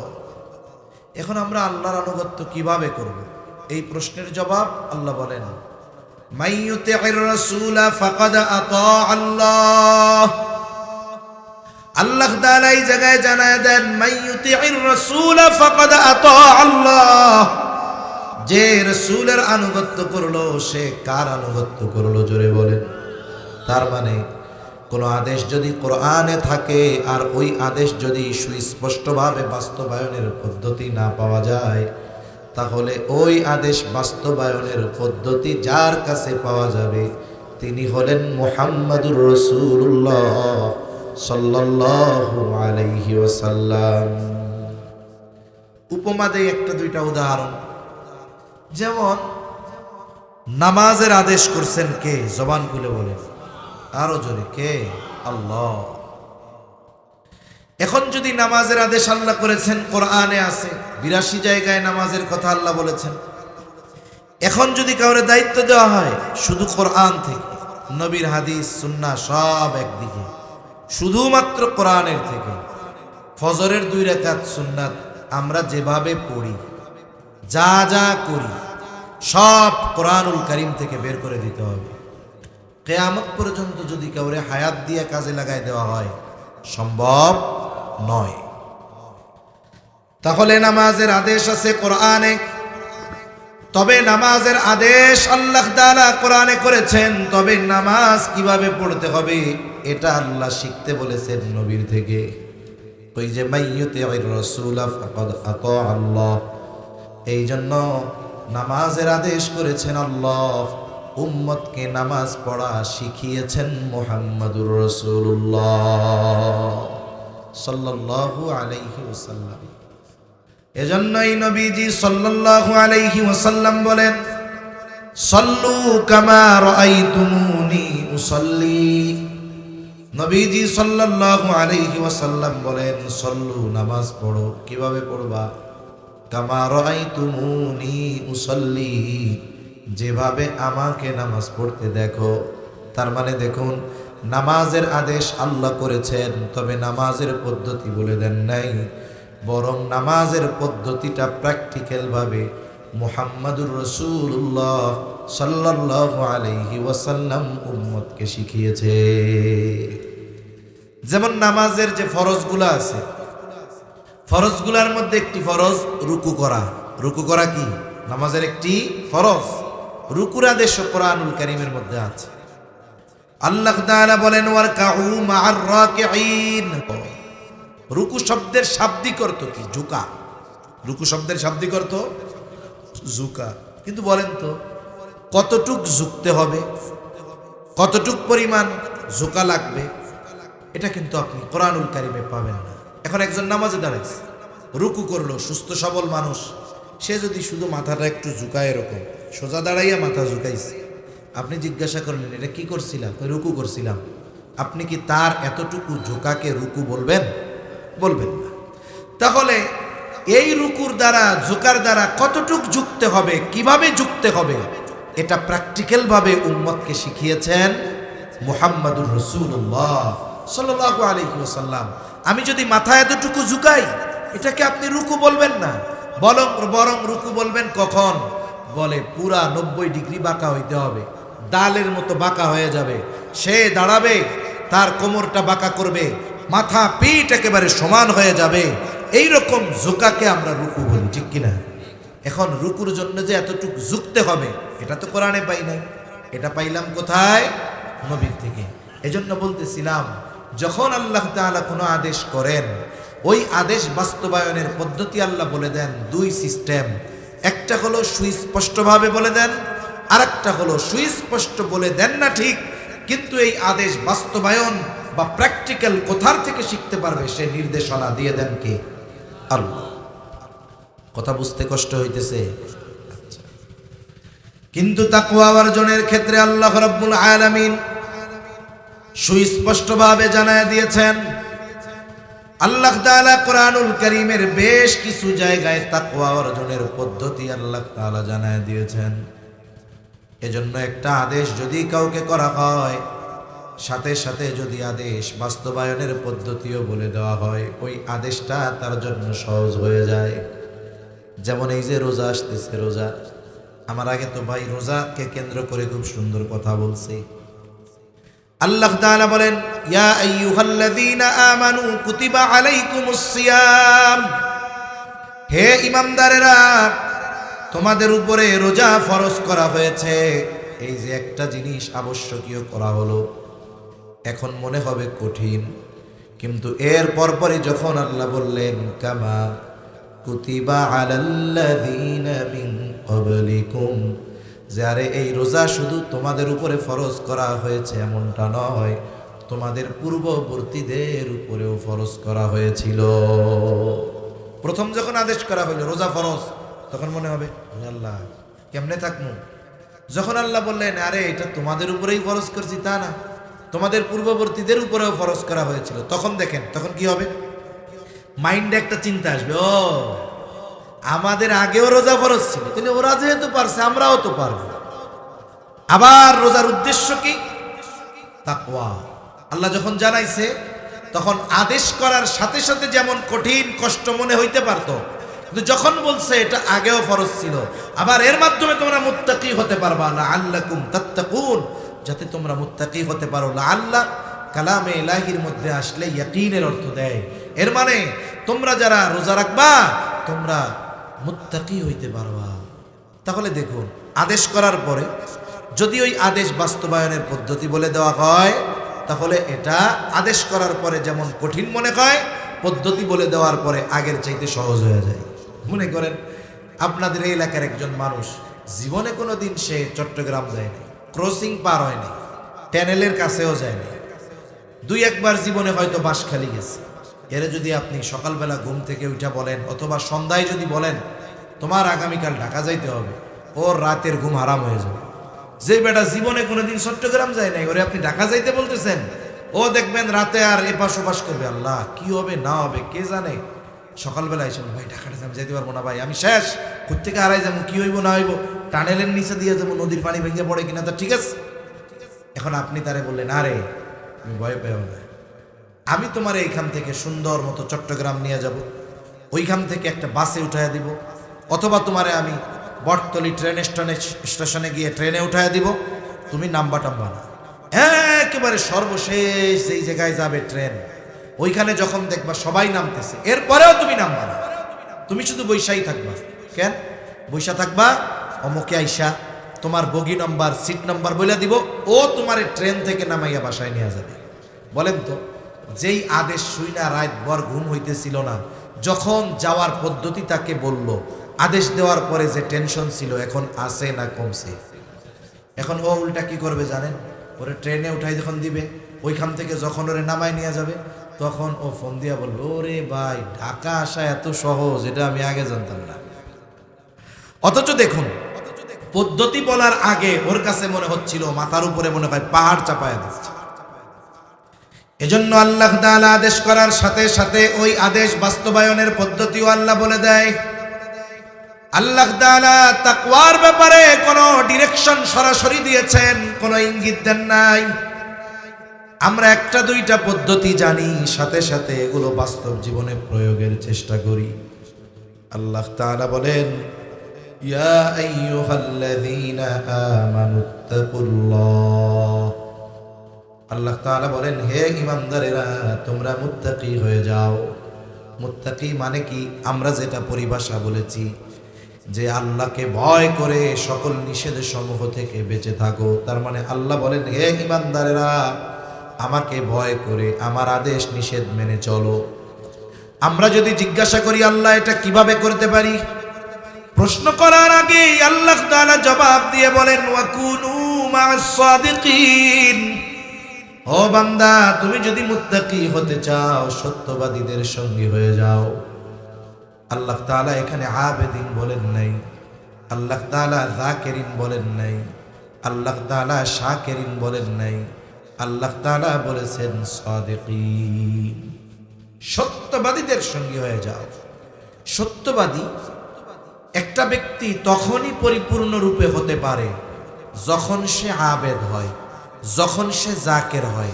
এখন আমরা আল্লাহর আনুগত্য কিভাবে করব? এই প্রশ্নের জবাব আল্লাহ বলেন, মাইয়ুতি'র রাসূলা ফাকাদ আতা আল্লাহ। আল্লাহ তাআলা এই জায়গায় জানায় দেন, মাইয়ুতি'র রাসূলা ফাকাদ আতা আল্লাহ। যে রাসূলের আনুগত্য করলো সে কার আনুগত্য করলো? জোরে বলেন। তার মানে কোন আদেশ যদি কোরআনে থাকে আর ওই আদেশ যদি সুস্পষ্টভাবে বাস্তবায়নের পদ্ধতি না পাওয়া যায়, তাহলে ওই আদেশ বাস্তবায়নের পদ্ধতি যার কাছে পাওয়া যাবে তিনি হলেন মুহাম্মাদুর রাসূলুল্লাহ সাল্লাল্লাহু আলাইহি ওয়াসাল্লাম। উপমা দেই একটা দুইটা উদাহরণ। যেমন নামাজের আদেশ করছেন কে? জবান খুলে বলেন, আরো জোরে, কে? আল্লাহ। এখন যদি নামাজের আদেশ আল্লাহ করেছেন, কোরআনে আছে 82 জায়গায় নামাজের কথা আল্লাহ বলেছেন। এখন যদি কাউরে দায়িত্ব দেওয়া হয় শুধু কোরআন থেকে, নবীর হাদিস সুন্নাহ সব একদিকে, শুধুমাত্র কোরআনের থেকে ফজরের 2 রাকাত সুন্নাত আমরা যেভাবে পড়ি, যা যা করি সব কোরআনুল কারীম থেকে বের করে দিতে হবে। কিয়ামত পর্যন্ত যদি কাউরে হায়াত দিয়ে কাজে লাগাই দেওয়া হয়, সম্ভব নয়। তাহলে নামাজের আদেশ আছে কোরআনে, তবে নামাজের আদেশ আল্লাহ তাআলা কোরআনে করেছেন, তবে নামাজ কিভাবে পড়তে হবে এটা আল্লাহ শিখতে বলেছেন নবীর থেকে। ওই যে মাইয়ুতি'র রাসূলা ফাকাদ আতা আল্লাহ, এই জন্য নামাজের আদেশ করেছেন আল্লাহ, উম্মতকে নামাজ পড়া শিখিয়েছেন মুহাম্মাদুর রাসূলুল্লাহ সাল্লাল্লাহু আলাইহি ওয়াসাল্লাম। এজন্যই নবীজি সাল্লাল্লাহু আলাইহি ওয়াসাল্লাম বলেন, সাল্লু কামা রাআইতুমুনি উসাল্লি। নবীজি সাল্লাল্লাহু আলাইহি ওয়াসাল্লাম বলেন, সাল্লু, নামাজ পড়ো। কিভাবে পড়বা? কামা রাআইতুমুনি উসাল্লি, যেভাবে আমাকে নামাজ পড়তে দেখো। তার মানে দেখুন, নামাজের আদেশ আল্লাহ করেছেন, তবে নামাজের পদ্ধতি বলে দেন নাই। বরং নামাজের পদ্ধতিটা প্র্যাকটিক্যাল ভাবে মুহাম্মাদুর রাসূলুল্লাহ সাল্লাল্লাহু আলাইহি ওয়াসাল্লাম উম্মতকে শিখিয়েছে। যেমন নামাজের যে ফরজগুলো আছে, ফরজগুলোর মধ্যে একটি ফরজ রুকু করা। রুকু করা কি নামাজের একটি ফরজ। রুকুর আদেশ কোরআনুল কারীমের মধ্যে আছে। আল্লাহ তাআলা বলেন ওয়ারকাউ মা'আর রাকিঈন। রুকু শব্দের শাব্দিক অর্থ কি? ঝুঁকা। রুকু শব্দের শাব্দিক অর্থ ঝুঁকা। কিন্তু বলেন তো কতটুক ঝুঁকতে হবে, কতটুক পরিমাণ ঝুঁকা লাগবে, এটা কিন্তু আপনি কোরআনুল কারীমে পাবেন না। এখন একজন নামাজে দাঁড়াইছে, রুকু করলো, সুস্থ সবল মানুষ, সে যদি শুধু মাথাটা একটু ঝুঁকায়, এরকম সোজা দাঁড়াইয়া মাথা ঝুঁকাইছে, আপনি জিজ্ঞাসা করলেন এটা কি করছিলাম? রুকু করছিলাম। আপনি কি তার এতটুকু ঝুঁকাকে রুকু বলবেন? বলবেন না। তাহলে এই রুকুর দ্বারা, ঝুঁকার দ্বারা কতটুক ঝুঁকতে হবে, কিভাবে ঝুঁকতে হবে, এটা প্র্যাকটিক্যাল ভাবে উম্মতকে শিখিয়েছেন মুহাম্মাদুর রাসূলুল্লাহ সাল্লাল্লাহু আলাইহি ওয়াসাল্লাম। আমি যদি মাথা এতটুকু ঝুঁকাই, এটাকে আপনি রুকু বলবেন না, বরং রুকু বলবেন কখন? বলে পুরা 90 ডিগ্রি বাঁকা হইতে হবে, ডালের মতো বাঁকা হয়ে যাবে। সে দাঁড়াবে, তার কোমরটা বাঁকা করবে, মাথা পিঠ একেবারে সমান হয়ে যাবে। এই রকম ঝুঁকাকে আমরা রুকু বলি, ঠিক কিনা? এখন রুকুর জন্য যে এতটুকু ঝুঁকতে হবে, এটা তো কোরআনে পাই নাই, এটা পাইলাম কোথায়? নবীর থেকে। এজন্য বলতেছিলাম, যখন আল্লাহ তাআলা কোনো আদেশ করেন, ওই আদেশ বাস্তবায়নের পদ্ধতি আল্লাহ বলে দেন দুই সিস্টেম। একটা হলো সুস্পষ্টভাবে বলে দেন, আর একটা হলো সুস্পষ্ট বলে দেন না ঠিক, কিন্তু এই আদেশ বাস্তবায়ন বা প্র্যাকটিক্যাল কোথার থেকে শিখতে পারবে, সে নির্দেশনা দিয়ে দেন কে? আল্লাহ। কথা বুঝতে কষ্ট হইতেছে? কিন্তু তাকওয়া অর্জনের ক্ষেত্রে আল্লাহ রাব্বুল আলামিন সুস্পষ্টভাবে জানায় দিয়েছেন। আল্লাহ তাআলা কোরআনুল কারীমের বেশ কিছু জায়গায় তাকওয়া অর্জনের পদ্ধতি আল্লাহ তাআলা জানায় দিয়েছেন। এজন্য একটা আদেশ যদি কাউকে করা হয়, সাথে সাথে যদি আদেশ বাস্তবায়নের পদ্ধতিও বলে দেওয়া হয়, ওই আদেশটা তার জন্য সহজ হয়ে যায়। যেমন এই যে রোজা আসতেছে, রোজা, আমার আগে তো ভাই রোজাকে কেন্দ্র করে খুব সুন্দর কথা বলছে। আল্লাহ তাআলা বলেন ইয়া আইয়ুহাল্লাযীনা আমানু কুতিবা আলাইকুমুস সিয়াম। হে ঈমানদারেরা, তোমাদের উপরে রোজা ফরজ করা হয়েছে। এই যে একটা জিনিস আবশ্যকীয় করা হলো, এখন মনে হবে কঠিন, কিন্তু এর পরপরই যখন আল্লাহ বললেন কামা কুতিবা আলাল্লাযীনা মিন ক্বাবলিকুম, যে আরে এই রোজা শুধু তোমাদের উপরে ফরজ করা হয়েছে এমনটা নয়, তোমাদের পূর্ববর্তীদের উপরেও ফরজ করা হয়েছিল। প্রথম যখন আদেশ করা হইল রোজা ফরজ, তখন মনে হবে আল্লাহ কেমনে থাকবো। যখন আল্লাহ বললেন আরে এটা তোমাদের উপরেই ফরজ করছি, তা না, তোমাদের পূর্ববর্তীদের উপরেও ফরজ করা হয়েছিল, তখন দেখেন তখন কি হবে? মাইন্ডে একটা চিন্তা আসবে, ও আমাদের আগেও রোজা ফরজ ছিল, তাহলে ওরা যেহেতু পারছে আমরাও তো পারবো। আবার রোজার উদ্দেশ্য কি? তাকওয়া। আল্লাহ যখন জানাইছে, তখন আদেশ করার সাথে সাথে যেমন কঠিন কষ্ট মনে হইতে পারতো, কিন্তু যখন বলছে এটা আগেও ফরজ ছিল, আবার এর মাধ্যমে তোমরা মুত্তাকি হতে পারবা, লাআল্লাকুম তাত্তাকুন, যাতে তোমরা মুত্তাকি হতে পারো। লাআল্লাহ কালামে ইলাহির মধ্যে আসলে ইয়াকিনের অর্থ দেয়, এর মানে তোমরা যারা রোজা রাখবা তোমরা মুত্তাকি হইতে পারবা। তাহলে দেখুন, আদেশ করার পরে যদি ওই আদেশ বাস্তবায়নের পদ্ধতি বলে দেওয়া হয়, তাহলে এটা আদেশ করার পরে যেমন কঠিন মনে হয়, পদ্ধতি বলে দেওয়ার পরে আগের চাইতে সহজ হয়ে যায়। মনে করেন আপনাদের এই এলাকার একজন মানুষ জীবনে কোনো দিন সে চট্টগ্রাম যায়নি, ক্রসিং পার হয়নি, ট্যানেলের কাছেও যায়নি, দুই একবার জীবনে হয়তো বাঁশখালী গেছে। এরে যদি আপনি সকালবেলা ঘুম থেকে উঠা বলেন, অথবা সন্ধ্যায় যদি বলেন তোমার আগামীকাল ঢাকা যাইতে হবে, ওর রাতের ঘুম হারাম হয়ে যাবে। যে বেটা জীবনে কোনোদিন চট্টগ্রাম যায় নাই, ওরে আপনি ঢাকা যাইতে বলতেছেন, ও দেখবেন রাতে আর এপাশ ওপাশ করবে, আল্লাহ কি হবে না হবে কে জানে। সকালবেলা এসে ভাই ঢাকাটা আমি যাইতে পারবো না, ভাই আমি শেষ, কোত্থেকে হারাই যাবো, কি হইব না হইব, টানেলের নিচে দিয়ে যাবো, নদীর পানি ভেঙে পড়ে কিনা, তা ঠিক আছে। এখন আপনি তারে বললেন আরে তুমি ভয় পেও না, আমি তোমার এইখান থেকে সুন্দর মতো চট্টগ্রাম নিয়ে যাব, ওইখান থেকে একটা বাসে উঠাইয়া দিব, অথবা তোমারে আমি বটতলি ট্রেন স্টেশনে গিয়ে ট্রেনে উঠাইয়া দিব, তুমি নাম্বা টাম্বা না, একেবারে সর্বশেষ যেই জায়গায় যাবে ট্রেন, ওইখানে যখন দেখবা সবাই নামতেছে, এরপরেও তুমি নামবা না, তুমি শুধু বৈশাই থাকবা। কেন বৈশা থাকবা? অমুকে আইসা তোমার বগি নম্বর সিট নম্বর বলে দিব, ও তোমার ট্রেন থেকে নামাইয়া বাসায় নিয়ে যাবে। বলেন তো, যেই আদেশ শুই না রাত ভর ঘুম হইতেছিল না, যখন যাওয়ার পদ্ধতি তাকে বলল, আদেশ দেওয়ার পরে যে টেনশন ছিল এখন আছে না কমছে? এখন ও উল্টা কি করবে জানেন? ওরে ট্রেনে উঠাই যখন দিবে, ওইখান থেকে যখন ওরে নামাই নিয়ে যাবে, তখন ও ফোন দিয়া বললো, ওরে ভাই ঢাকা আসা এত সহজ, এটা আমি আগে জানতাম না। অথচ দেখুন, পদ্ধতি বলার আগে ওর কাছে মনে হচ্ছিল মাথার উপরে মনে হয় পাহাড় চাপায়া দিচ্ছে। এজন্য আল্লাহ তাআলা আদেশ করার সাথে সাথে ওই আদেশ বাস্তবায়নের পদ্ধতিও আল্লাহ বলে দেয়। আল্লাহ তাআলা তাকওয়ার ব্যাপারে কোনো ডিরেকশন সরাসরি দিয়েছেন, কোনো ইঙ্গিত দেন নাই। আমরা একটা দুইটা পদ্ধতি জানি, সাথে সাথে এগুলো বাস্তব জীবনে প্রয়োগের চেষ্টা করি। আল্লাহ তাআলা বলেন, ইয়া আইয়ুহাল্লাযীনা আমানুত্তাকুল্লাহ। আল্লাহ তাআলা বলেন, হে ঈমানদারেরা তোমরা মুত্তাকি হয়ে যাও। মুত্তাকি মানে কি? আমরা যেটা পরিভাষা বলেছি যে আল্লাহকে ভয় করে সকল নিষেধ সমূহ থেকে বেঁচে থাকো, তার মানে আল্লাহ বলেন, হে ঈমানদারেরা আমাকে ভয় করে আমার আদেশ নিষেধ মেনে চলো। আমরা যদি জিজ্ঞাসা করি আল্লাহ এটা কিভাবে করতে পারি, প্রশ্ন করার আগে আল্লাহ তাআলা জবাব দিয়ে বলেন, ওয়াকুনু মা'আস সাদিকিন। ও বান্দা, তুমি যদি মুত্তাকি হতে চাও, সত্যবাদীদের সঙ্গী হয়ে যাও। আল্লাহ তাআলা এখানে আবেদিন বলেন নাই, আল্লাহ তাআলা যাকিরিন বলেন নাই, আল্লাহ তাআলা শাকিরিন বলেন নাই, আল্লাহ তাআলা বলেছেন সাদিকিন, সত্যবাদীদের সঙ্গী হয়ে যাও। সত্যবাদী একটা ব্যক্তি তখনই পরিপূর্ণ রূপে হতে পারে যখন সে আবেদ হয়, যখন সে জাকের হয়,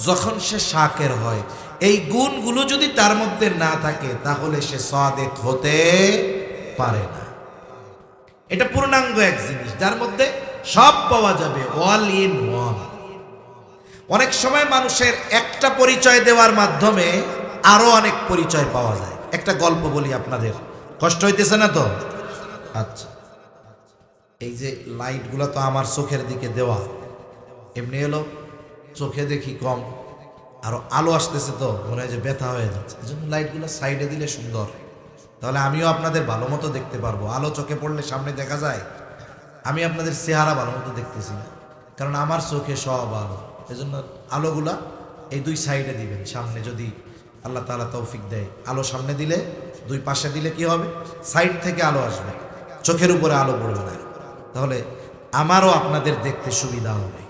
যখন সে শাকের হয়। এই গুণগুলো যদি তার মধ্যে না থাকে তাহলে সে সাদেক হতে পারে না। এটা পূর্ণাঙ্গ এক জিনিস, যার মধ্যে সব পাওয়া যাবে, অল ইন ওয়ান। অনেক সময় মানুষের একটা পরিচয় দেওয়ার মাধ্যমে আরো অনেক পরিচয় পাওয়া যায়। একটা গল্প বলি আপনাদের, কষ্ট হইতেছে না তো? আচ্ছা, এই যে লাইটগুলো তো আমার চোখের দিকে দেওয়া, এমনি এলো চোখে দেখি কম, আরো আলো আসতেছে তো মনে হয় যে ব্যথা হয়ে যাচ্ছে, এই জন্য লাইটগুলো সাইডে দিলে সুন্দর, তাহলে আমিও আপনাদের ভালো মতো দেখতে পারবো। আলো চোখে পড়লে সামনে দেখা যায়, আমি আপনাদের চেহারা ভালো মতো দেখতেছি না, কারণ আমার চোখে সব আলো। এজন্য আলোগুলা এই দুই সাইডে দিবেন, সামনে যদি আল্লাহ তাআলা তৌফিক দেয়। আলো সামনে দিলে, দুই পাশে দিলে কি হবে? সাইড থেকে আলো আসবে, চোখের উপরে আলো পড়বে না, তাহলে আমারও আপনাদের দেখতে সুবিধা হবে।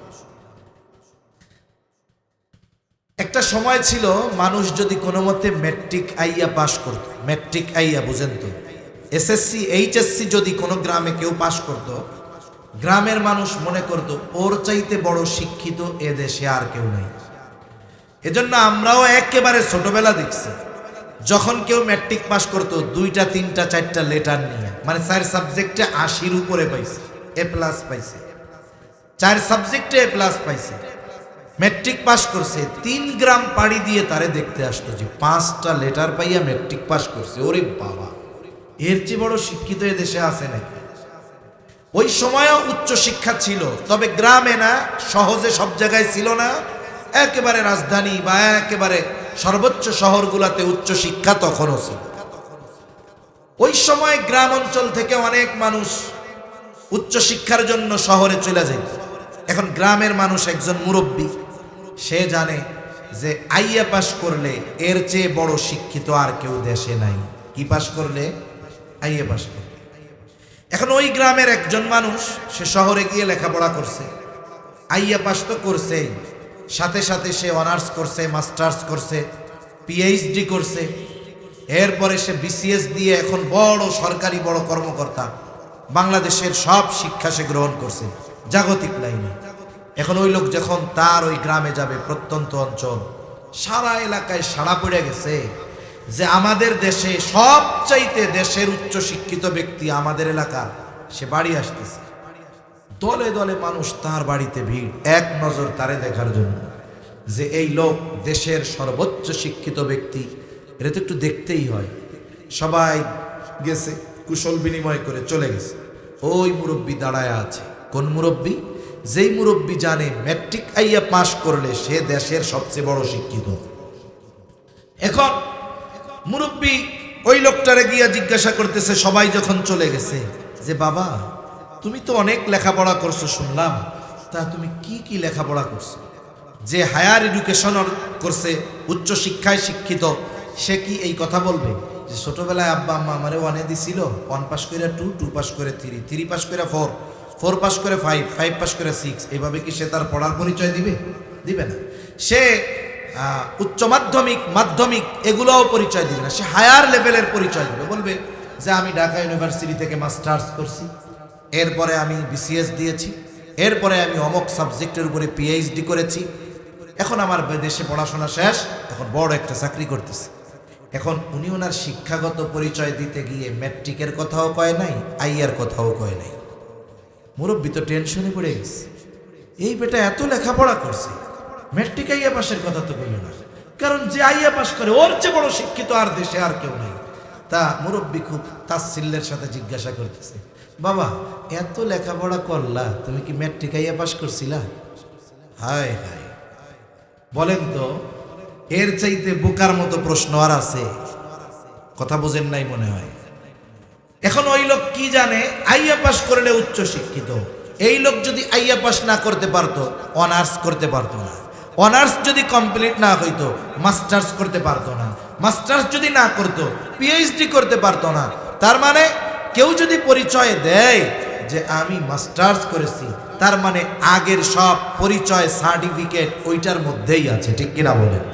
একটা সময় ছিল মানুষ যদি কোনো মতে ম্যাট্রিক আইয়া পাশ করত, ম্যাট্রিক আইয়া বুঝেন তো, এসএসসি এইচএসসি যদি কোনো গ্রামে কেউ পাশ করত, গ্রামের মানুষ মনে করত ওর চাইতে বড় শিক্ষিত এ দেশে আর কেউ নেই। এজন্য আমরাও একেবারে ছোটবেলা দেখছি, যখন কেউ ম্যাট্রিক পাস করতো দুইটা তিনটা চারটা লেটার নিয়ে, মানে 4 সাবজেক্টে 80-র উপরে পাইছে, এ প্লাস পাইছে, 4 সাবজেক্টে এ প্লাস পাইছে, ম্যাট্রিক পাস করছে। 3 গ্রাম পাড়ি দিয়ে তারে দেখতে আসতো যে 5টা লেটার পাইয়া ম্যাট্রিক পাস করছে। ওরে বাবা, এর চেয়ে বড় শিক্ষিত এ দেশে আছে নাকি? ওই সময়ও উচ্চ শিক্ষা ছিল, তবে গ্রামে না, সহজে সব জায়গায় ছিল না। একেবারে রাজধানী বা একেবারে সর্বোচ্চ শহরগুলোতে উচ্চ শিক্ষা তখনও ছিল। ওই সময় গ্রাম অঞ্চল থেকে অনেক মানুষ উচ্চ শিক্ষার জন্য শহরে চলে যেত। এখন গ্রামের মানুষ একজন মুরব্বী, সে জানে যে আইএ পাস করলে এর চেয়ে বড় শিক্ষিত আর কেউ দেশে নাই। কি পাস করলে? আইএ পাস করলে। এখন ওই গ্রামের একজন মানুষ, সে শহরে গিয়ে লেখাপড়া করছে, আইএ পাস তো করছেই, সাথে সাথে সে অনার্স করছে, মাস্টার্স করছে, পিএইচডি করছে, এরপরে সে বিসিএস দিয়ে এখন বড় সরকারি বড় কর্মকর্তা, বাংলাদেশের সব শিক্ষা সে গ্রহণ করছে জাগতিক লাইনে। এখন ওই লোক যখন তার ওই গ্রামে যাবে, প্রত্যন্ত অঞ্চল, সারা এলাকায় সাড়া পড়ে গেছে যে আমাদের দেশে সবচাইতে দেশের উচ্চ শিক্ষিত ব্যক্তি আমাদের এলাকার, সে বাড়ি আসতেছে, দলে দলে মানুষ তার বাড়িতে ভিড়, এক নজর তারে দেখার জন্য যে এই লোক দেশের সর্বোচ্চ শিক্ষিত ব্যক্তি, এটা তো একটু দেখতেই হয়। সবাই গেছে, কুশল বিনিময় করে চলে গেছে। ওই মুরব্বী দাঁড়ায় আছে। কোন মুরব্বী? যেই মুরব্বী জানে ম্যাট্রিক আইয়া পাশ করলে সে দেশের সবচেয়ে বড় শিক্ষিত। এখন মুরব্বী ওই লোকটারে গিয়া জিজ্ঞাসা করতেছে, সবাই যখন চলে গেছে, যে বাবা তুমি তো অনেক লেখাপড়া করছো শুনলাম, তা তুমি কি কি লেখাপড়া করছো? যে হায়ার এডুকেশন করছে, উচ্চ শিক্ষায় শিক্ষিত, সে কি এই কথা বলবে যে ছোটবেলায় আব্বা আম্মা আমারে ওয়ানে দিছিল, 1 পাস করে 2, 2 পাস করে 3, 3 পাস করে 4, 4 পাস করে 5, 5 পাস করে 6? এইভাবে কি সে তার পড়ার পরিচয় দিবে? দিবে না। সে উচ্চ মাধ্যমিক, মাধ্যমিক এগুলোও পরিচয় দিবে না। সে হায়ার লেভেলের পরিচয় দিবে, বলবে যে আমি ঢাকা ইউনিভার্সিটি থেকে মাস্টার্স করছি, এরপরে আমি বিসিএস দিয়েছি, এরপরে আমি অমুক সাবজেক্টের উপরে পিএইচডি করেছি, এখন আমার দেশে পড়াশোনা শেষ, এখন বড় একটা চাকরি করতেছি। এখন উনি ওনার শিক্ষাগত পরিচয় দিতে গিয়ে ম্যাট্রিকের কথাও কয় নাই, আইয়ার কথাও কয় নাই। মুরব্বী তো টেনশনে পড়ে গেছে, এই বেটা এত লেখাপড়া করছে, ম্যাট্রিক আইয়া পাশের কথা তো কইল না, কারণ যে আইয়া পাশ করে ওর চেয়ে বড় শিক্ষিত আর দেশে আর কেউ নাই। তা মুরব্বী খুব তাচ্ছিল্যের সাথে জিজ্ঞাসা করতেছে, বাবা এত লেখাপড়া করলা, তুমি কি ম্যাট্রিক আইয়া পাশ করছিলা? হায় হায়, বলেন তো এর চাইতে বোকার মতো প্রশ্ন আর আছে? কথা বোঝেন নাই মনে হয়। এখন ওই লোক কি জানে আইয়া পাশ করলে উচ্চ শিক্ষিত? এই লোক যদি আইয়া পাশ না করতে পারতো, অনার্স করতে পারতো না। অনার্স যদি কমপ্লিট না হইতো, মাস্টার্স করতে পারতো না। মাস্টার্স যদি না করতো, পিএইচডি করতে পারতো না। তার মানে কেউ যদি পরিচয় দেয় যে আমি মাস্টার্স করেছি, তার মানে আগের সব পরিচয় সার্টিফিকেট ওইটার মধ্যেই আছে, ঠিক কিনা বলেন?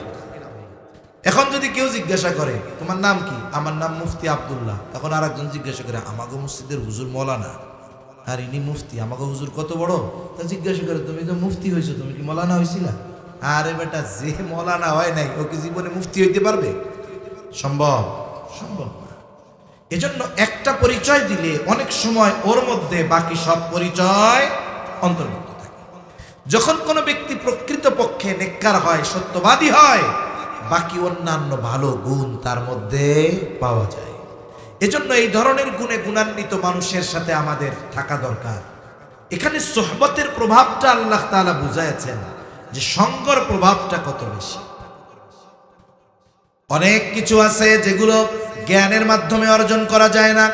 এখন যদি কেউ জিজ্ঞাসা করে তোমার নাম কি? আমার নাম মুফতি আব্দুল্লাহ। এখন আর একজন জিজ্ঞাসা করে আমাগো মসজিদের হুজুর মৌলানা, আর ইনি মুফতি, আমাগো হুজুর কত বড়? তা জিজ্ঞাসা করে তুমি তো মুফতি হয়েছো, তুমি কি মৌলানা হয়েছিলা? আরে বেটা, যে মৌলানা হয় নাই ও কি জীবনে মুফতি হইতে পারবে? সম্ভব? সম্ভব না। এজন্য একটা পরিচয় দিলে অনেক সময় ওর মধ্যে বাকি সব পরিচয় অন্তর্ভুক্ত থাকে। যখন কোনো ব্যক্তি প্রকৃতপক্ষে নেককার হয়, সত্যবাদী হয়, বাকি অন্যান্য ভালো গুণ তার মধ্যে পাওয়া যায়। এজন্য এই ধরনের গুণে গুণান্বিত মানুষের সাথে আমাদের থাকা দরকার। এখানে সোহবতের প্রভাবটা আল্লাহ তাআলা বুঝাইছেন যে সঙ্গর প্রভাবটা কত বেশি। অনেক কিছু আছে যেগুলো জ্ঞানের মাধ্যমে অর্জন করা যায় না,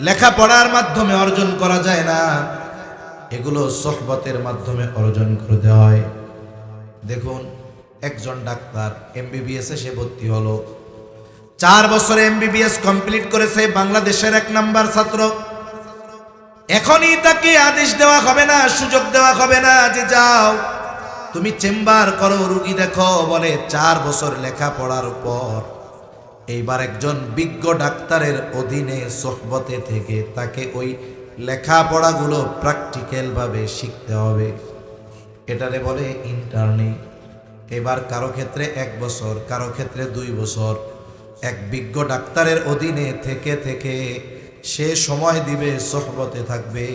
লেখাপড়ার মাধ্যমে অর্জন করা যায় না, এগুলো সোহবতের মাধ্যমে অর্জন করতে হয়। দেখুন, একজন ডাক্তার এমবিবিএস এ সে ভর্তি হলো, 4 বছরে এমবিবিএস কমপ্লিট করেছে, বাংলাদেশের 1 নাম্বার ছাত্র। এখনই তাকে আদেশ দেওয়া হবে না, সুযোগ দেওয়া হবে না যে যাও তুমি চেম্বার করো, রুগী দেখো। বলে 4 বছর লেখাপড়ার পর এইবার একজন বিজ্ঞ ডাক্তারের অধীনে সোহবতে থেকে তাকে ওই লেখাপড়াগুলো প্র্যাকটিক্যাল ভাবে শিখতে হবে। এটারে বলে ইন্টার্নি। এবার কারো ক্ষেত্রে 1 বছর, কারো ক্ষেত্রে 2 বছর এক বিজ্ঞ ডাক্তারের অধীনে থেকে থেকে সে সময় দিবে, সোহবতে থাকবে।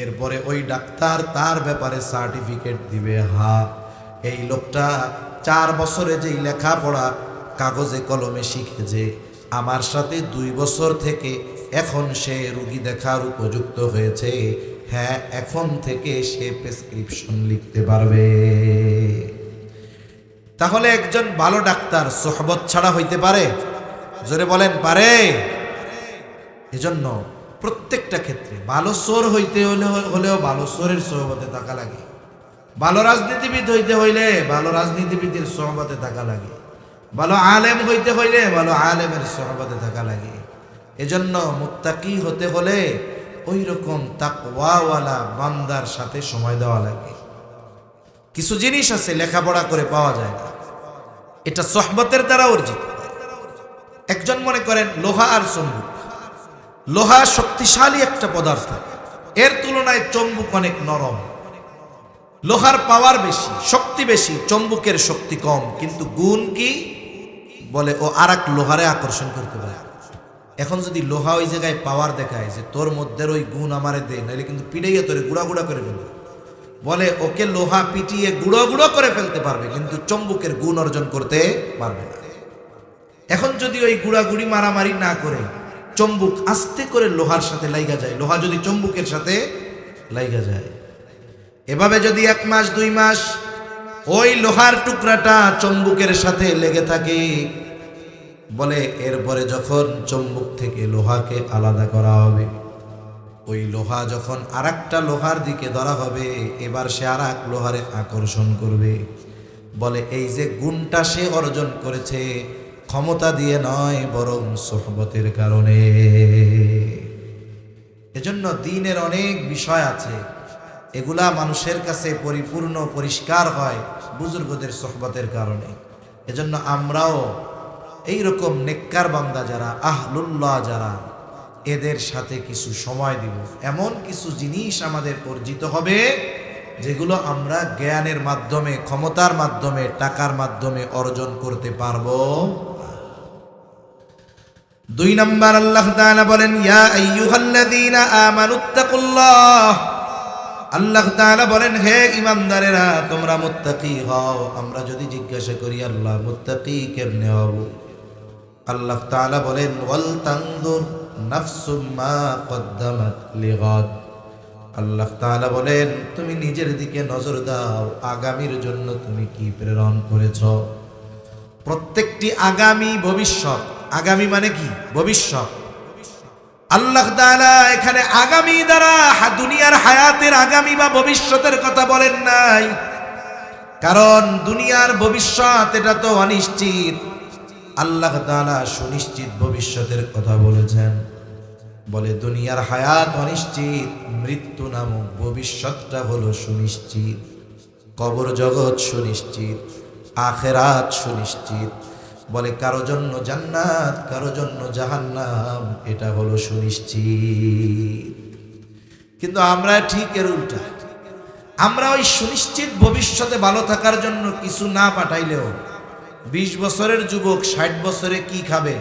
এরপরে ওই ডাক্তার তার ব্যাপারে সার্টিফিকেট দিবে, হ্যাঁ এই লোকটা 4 বছরে যেই লেখাপড়া কাগজে কলমে শিখেছে, আমার সাথে 2 বছর থেকে এখন সে রোগী দেখার উপযুক্ত হয়েছে, হ্যাঁ এখন থেকে সে প্রেসক্রিপশন লিখতে পারবে। তাহলে একজন ভালো ডাক্তার সোহবত ছাড়া হইতে পারে? জোরে বলেন, পারে? এজন্য প্রত্যেকটা ক্ষেত্রে ভালো সোর হইতে হলেও ভালো সোরের সোহবতে থাকা লাগে, ভালো রাজনীতিবিদ হইতে হইলে ভালো রাজনীতিবিদের সোহবতে থাকা লাগে, ভালো আলেম হইতে হইলে ভালো আলেমের সোহবতে থাকা লাগে। এজন্য মুত্তাকি হতে হলে ওই রকম তাকওয়াওয়ালা বান্দার সাথে সময় দেওয়া লাগে। কিছু জিনিস আছে লেখাপড়া করে পাওয়া যায় না, এটা সোহবতের দ্বারা অর্জিত। একজন মনে করেন লোহা আর চুম্বক, লোহা শক্তিশালী একটা পদার্থ, এর তুলনায় চুম্বক অনেক নরম। লোহার পাওয়ার বেশি, শক্তি বেশি, চুম্বকের শক্তি কম, কিন্তু গুণ কি? বলে ও আর এক লোহারে আকর্ষণ করতে পারে। এখন যদি লোহা ওই জায়গায় পাওয়ার দেখায় যে তোর মধ্যে ওই গুণ আমারে দে, নাহলে কিন্তু পিটাইয়া তোরে গুঁড়া গুঁড়া করে ফেলবে, বলে ওকে লোহা পিটিয়ে গুঁড়ো গুঁড়ো করে ফেলতে পারবে, কিন্তু চম্বুকের গুণ অর্জন করতে পারবে না। এখন যদি ওই গুড়াগুড়ি মারামারি না করে চম্বুক আস্তে করে লোহার সাথে লাইগা যায়, লোহা যদি চম্বুকের সাথে লাইগা যায়, এভাবে যদি 1 মাস 2 মাস ওই লোহার টুকরাটা চম্বুকের সাথে লেগে থাকে, বলে এরপরে যখন চম্বুক থেকে লোহাকে আলাদা করা হবে, ওই লোহা যখন আরেকটা লোহার দিকে ধরা হবে, এবার সে আর এক লোহারে আকর্ষণ করবে। বলে এই যে গুণটা সে অর্জন করেছে ক্ষমতা দিয়ে নয়, বরং সোহবতের কারণে। এজন্য দ্বীনের অনেক বিষয় আছে, এগুলা মানুষের কাছে পরিপূর্ণ পরিষ্কার হয় বুজুর্গদের সোহবতের কারণে। এজন্য আমরাও এইরকম নেককার বান্দা যারা, আহলুল্লাহ যারা, এদের সাথে কিছু সময় দিব। এমন কিছু জিনিস আমাদের অর্জিত হবে যেগুলো আমরা জ্ঞানের মাধ্যমে, ক্ষমতার মাধ্যমে, টাকার মাধ্যমে অর্জন করতে পারবো। 2 নম্বর আল্লাহ তাআলা বলেন ইয়া আইয়ুহাল্লাযীনা আমানুত্তাকুল্লাহ। আল্লাহ তাআলা বলেন হে ঈমানদারেরা তোমরা মুত্তাকি হও। আমরা যদি জিজ্ঞাসা করি আল্লাহ মুত্তাকি কেমনে হব, আল্লাহ তাআলা বলেন ওয়াল তানজুর নাফসুম মা কদ্দামাত লিগাদ। আল্লাহ তাআলা বলেন তুমি নিজের দিকে নজর দাও, আগামীর জন্য তুমি কি প্রেরণ করেছ। প্রত্যেকটি আগামী ভবিষ্যৎ, আগামী মানে কি ভবিষ্যৎ। আল্লাহ তাআলা এখানে আগামী দ্বারা দুনিয়ার হায়াতের আগামী বা ভবিষ্যতের কথা বলেন নাই, কারণ দুনিয়ার ভবিষ্যৎ এটা তো অনিশ্চিত। আল্লাহ তাআলা সুনিশ্চিত ভবিষ্যতের কথা বলেছেন। বলে দুনিয়ার হায়াত অনিশ্চিত, মৃত্যু নামক ভবিষ্যৎটা হলো সুনিশ্চিত। কবর জগৎ সুনিশ্চিত, আখিরাত সুনিশ্চিত। বলে কারো জন্য জান্নাত, কারো জন্য জাহান্নাম, এটা হলো সুনিশ্চিত। কিন্তু আমরা ঠিক এর উল্টা, আমরা ওই সুনিশ্চিত ভবিষ্যতে ভালো থাকার জন্য কিছু না পাঠাইলেও 20 বছরের যুবক 60 বছরে কি খাবে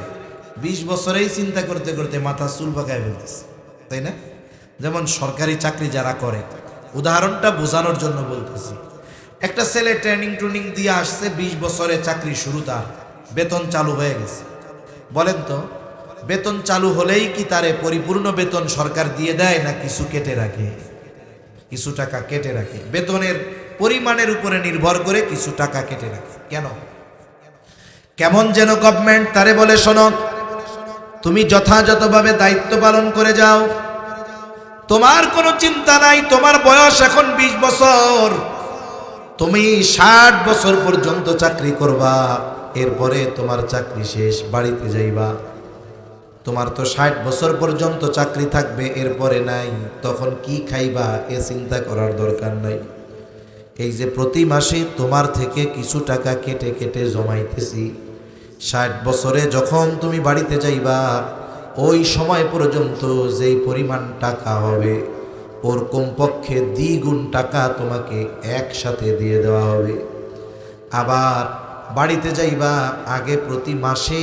20 বছরেই চিন্তা করতে করতে মাথা চুল পাকায় ফেলতেছে, তাই না? যেমন সরকারি চাকরি যারা করে, উদাহরণটা বোঝানোর জন্য বলতেছি। একটা ছেলে ট্রেনিং দিয়ে আসছে, 20 বছরে চাকরি শুরু, তার বেতন চালু হয়ে গেছে। বলেন তো বেতন চালু হলেই কি তারে পরিপূর্ণ বেতন সরকার দিয়ে দেয়, না কিছু কেটে রাখে? কিছু টাকা কেটে রাখে, বেতনের পরিমাণের উপরে নির্ভর করে কিছু টাকা কেটে রাখে। কেন? কেমন যেন গভর্নমেন্ট তারে বলে শোনো, তুমি যথাযথভাবে দায়িত্ব পালন করে যাও, তোমার কোনো চিন্তা নাই, তোমার বয়স এখন 20 বছর, তুমি 60 বছর পর্যন্ত চাকরি করবা, এরপরে তোমার চাকরি শেষ, বাড়িতে যাইবা। তোমার তো 60 বছর পর্যন্ত চাকরি থাকবে, এরপরে নাই, তখন কি খাইবা এ চিন্তা করার দরকার নাই। এই যে প্রতি মাসে তোমার থেকে কিছু টাকা কেটে কেটে জমাইতেছি, 60 বছরে যখন তুমি বাড়িতে যাইবা, ওই সময় পর্যন্ত যেই পরিমাণ টাকা হবে, ওর কমপক্ষে দ্বিগুণ টাকা তোমাকে একসাথে দিয়ে দেওয়া হবে। আবার বাড়িতে যাইবা, আগে প্রতি মাসে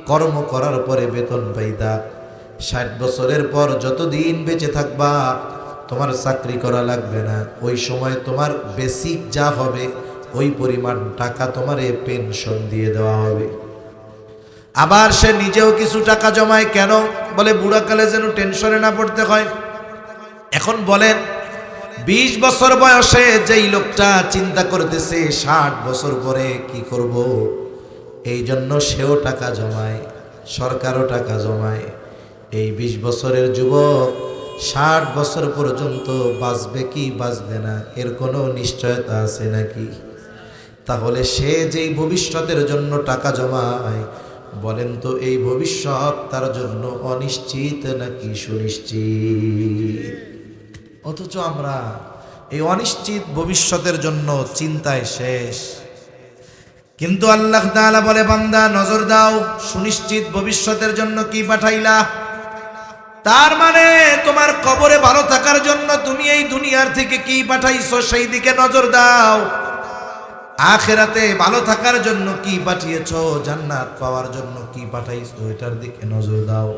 কর্ম করার পরে বেতন পাইতা, 60 বছরের পর যতদিন বেঁচে থাকবা তোমার চাকরি করা লাগবে না, ওই সময় তোমার বেসিক যা হবে ওই পরিমাণ টাকা তোমারে পেনশন দিয়ে দেওয়া হবে। আবার সে নিজেও কিছু টাকা জমায়, কেন? বলে বুড়াকালে যেন টেনশনে না পড়তে হয়। এখন বলেন 20 বছর বয়সে যেই লোকটা চিন্তা করতেছে 60 বছর পরে কি করব, এই জন্য সেও টাকা জমায়, সরকারও টাকা জমায়। এই 20 বছরের যুবক 60 বছর পর্যন্ত বাঁচবে কি বাঁচবে না এর কোনো নিশ্চয়তা আছে নাকি? তাহলে সে যেই ভবিষ্যতের জন্য টাকা জমায়, বলেন তো এই ভবিষ্যৎ তার জন্য অনিশ্চিত নাকি সুনিশ্চিত? অথচ আমরা এই অনিশ্চিত ভবিষ্যতের জন্য চিন্তায় শেষ। কিন্তু আল্লাহ তাআলা বলে বান্দা নজর দাও, সুনিশ্চিত ভবিষ্যতের জন্য কি পাঠাইলা। তার মানে তোমার কবরে ভালো থাকার জন্য তুমি এই দুনিয়ার থেকে কি পাঠাইছো সেই দিকে নজর দাও। আখিরাতে ভালো থাকার জন্য কি পাঠিয়েছো, জান্নাত পাওয়ার জন্য কি পাঠাইছো, এটার দিকে নজর দাও।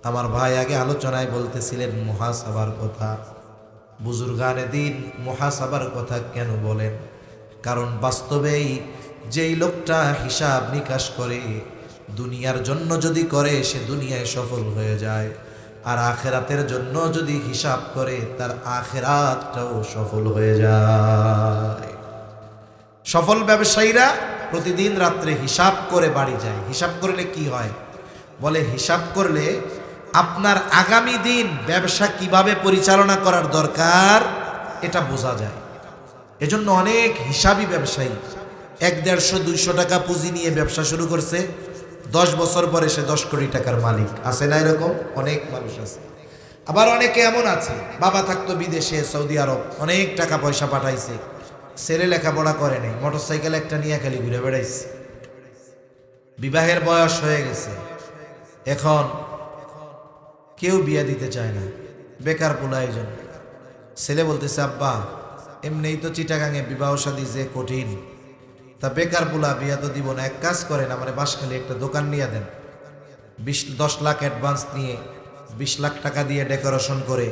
আমার ভাই আগে আলোচনায় বলতেছিলেন মুহাসাবার কথা। বুজুর্গানে দিন মুহাসাবার কথা কেন বলেন? কারণ বাস্তবেই যেই লোকটা হিসাব নিকাশ করে, দুনিয়ার জন্য যদি করে সে দুনিয়ায় সফল হয়ে যায়, আর আখেরাতের জন্য যদি হিসাব করে তার আখেরাতটাও সফল হয়ে যায়। সফল ব্যবসায়ীরা প্রতিদিন রাত্রে হিসাব করে বাড়ি যায়। হিসাব করলে কি হয়? বলে হিসাব করলে আপনার আগামী দিন ব্যবসা কিভাবে পরিচালনা করার দরকার এটা বোঝা যায়। এজন্য অনেক হিসাবী ব্যবসায়ী 100-150-200 টাকা পুঁজি নিয়ে ব্যবসা শুরু করছে, 10 বছর পরে সে 10 কোটি টাকার মালিক। আছে না এরকম? অনেক মানুষ আছে। আবার অনেকে এমন আছে, বাবা থাকতো বিদেশে, সৌদি আরব, অনেক টাকা পয়সা পাঠাইছে, ছেলে লেখাপড়া করে নাই, মোটরসাইকেল একটা নিয়ে খালি ঘুরে বেড়াইছে, বিবাহের বয়স হয়ে গেছে, এখন কেউ বিয়া দিতে চায় না, বেকার পোলা। এই জন্য ছেলে বলতেছে, আব্বা এমনিই তো চিটাগাঙে বিবাহ শাদী যে কঠিন, তা বেকার পোলা বিয়া তো দিব না, এক কাজ করেন আমার বাসখালী একটা দোকান নিয়ে দেন। 10 লাখ অ্যাডভান্স নিয়ে 20 লাখ টাকা দিয়ে ডেকোরেশন করে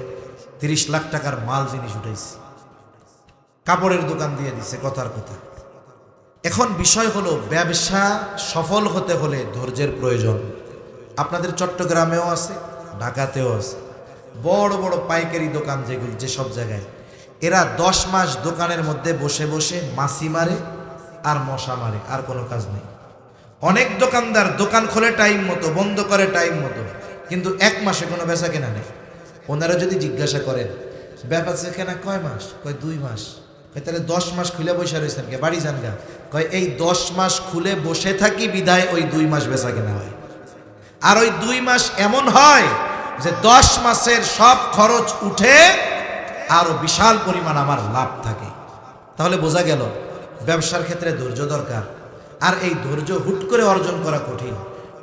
30 লাখ টাকার মাল জিনিস উঠাইছে, কাপড়ের দোকান দিয়ে দিছে, কথার কথা। এখন বিষয় হলো, ব্যবসা সফল হতে হলে ধৈর্যের প্রয়োজন। আপনাদের চট্টগ্রামেও আছে, ঢাকাতেও আছে, বড় বড় পাইকারি দোকান যেগুলো, যেসব জায়গায় এরা 10 মাস দোকানের মধ্যে বসে বসে মাছি মারে আর মশা মারে, আর কোনো কাজ নেই। অনেক দোকানদার দোকান খোলে টাইম মতো, বন্ধ করে টাইম মতো, কিন্তু 1 মাসে কোনো বেচা কেনা নেই। ওনারা যদি জিজ্ঞাসা করেন বেচা কেনা কয় মাস, কয় 2 মাস। তাহলে 10 মাস খুলে বসে রয়েছেন কে, বাড়ি যান গা। কয় এই 10 মাস খুলে বসে থাকি বিদায় ওই 2 মাস বেচা কেনা হয়। আর ওই 2 মাস এমন হয় যে 10 মাসের সব খরচ উঠে আরো বিশাল পরিমাণ আমার লাভ থাকে। তাহলে বোঝা গেল ব্যবসার ক্ষেত্রে ধৈর্য দরকার, আর এই ধৈর্য হুট করে অর্জন করা কঠিন।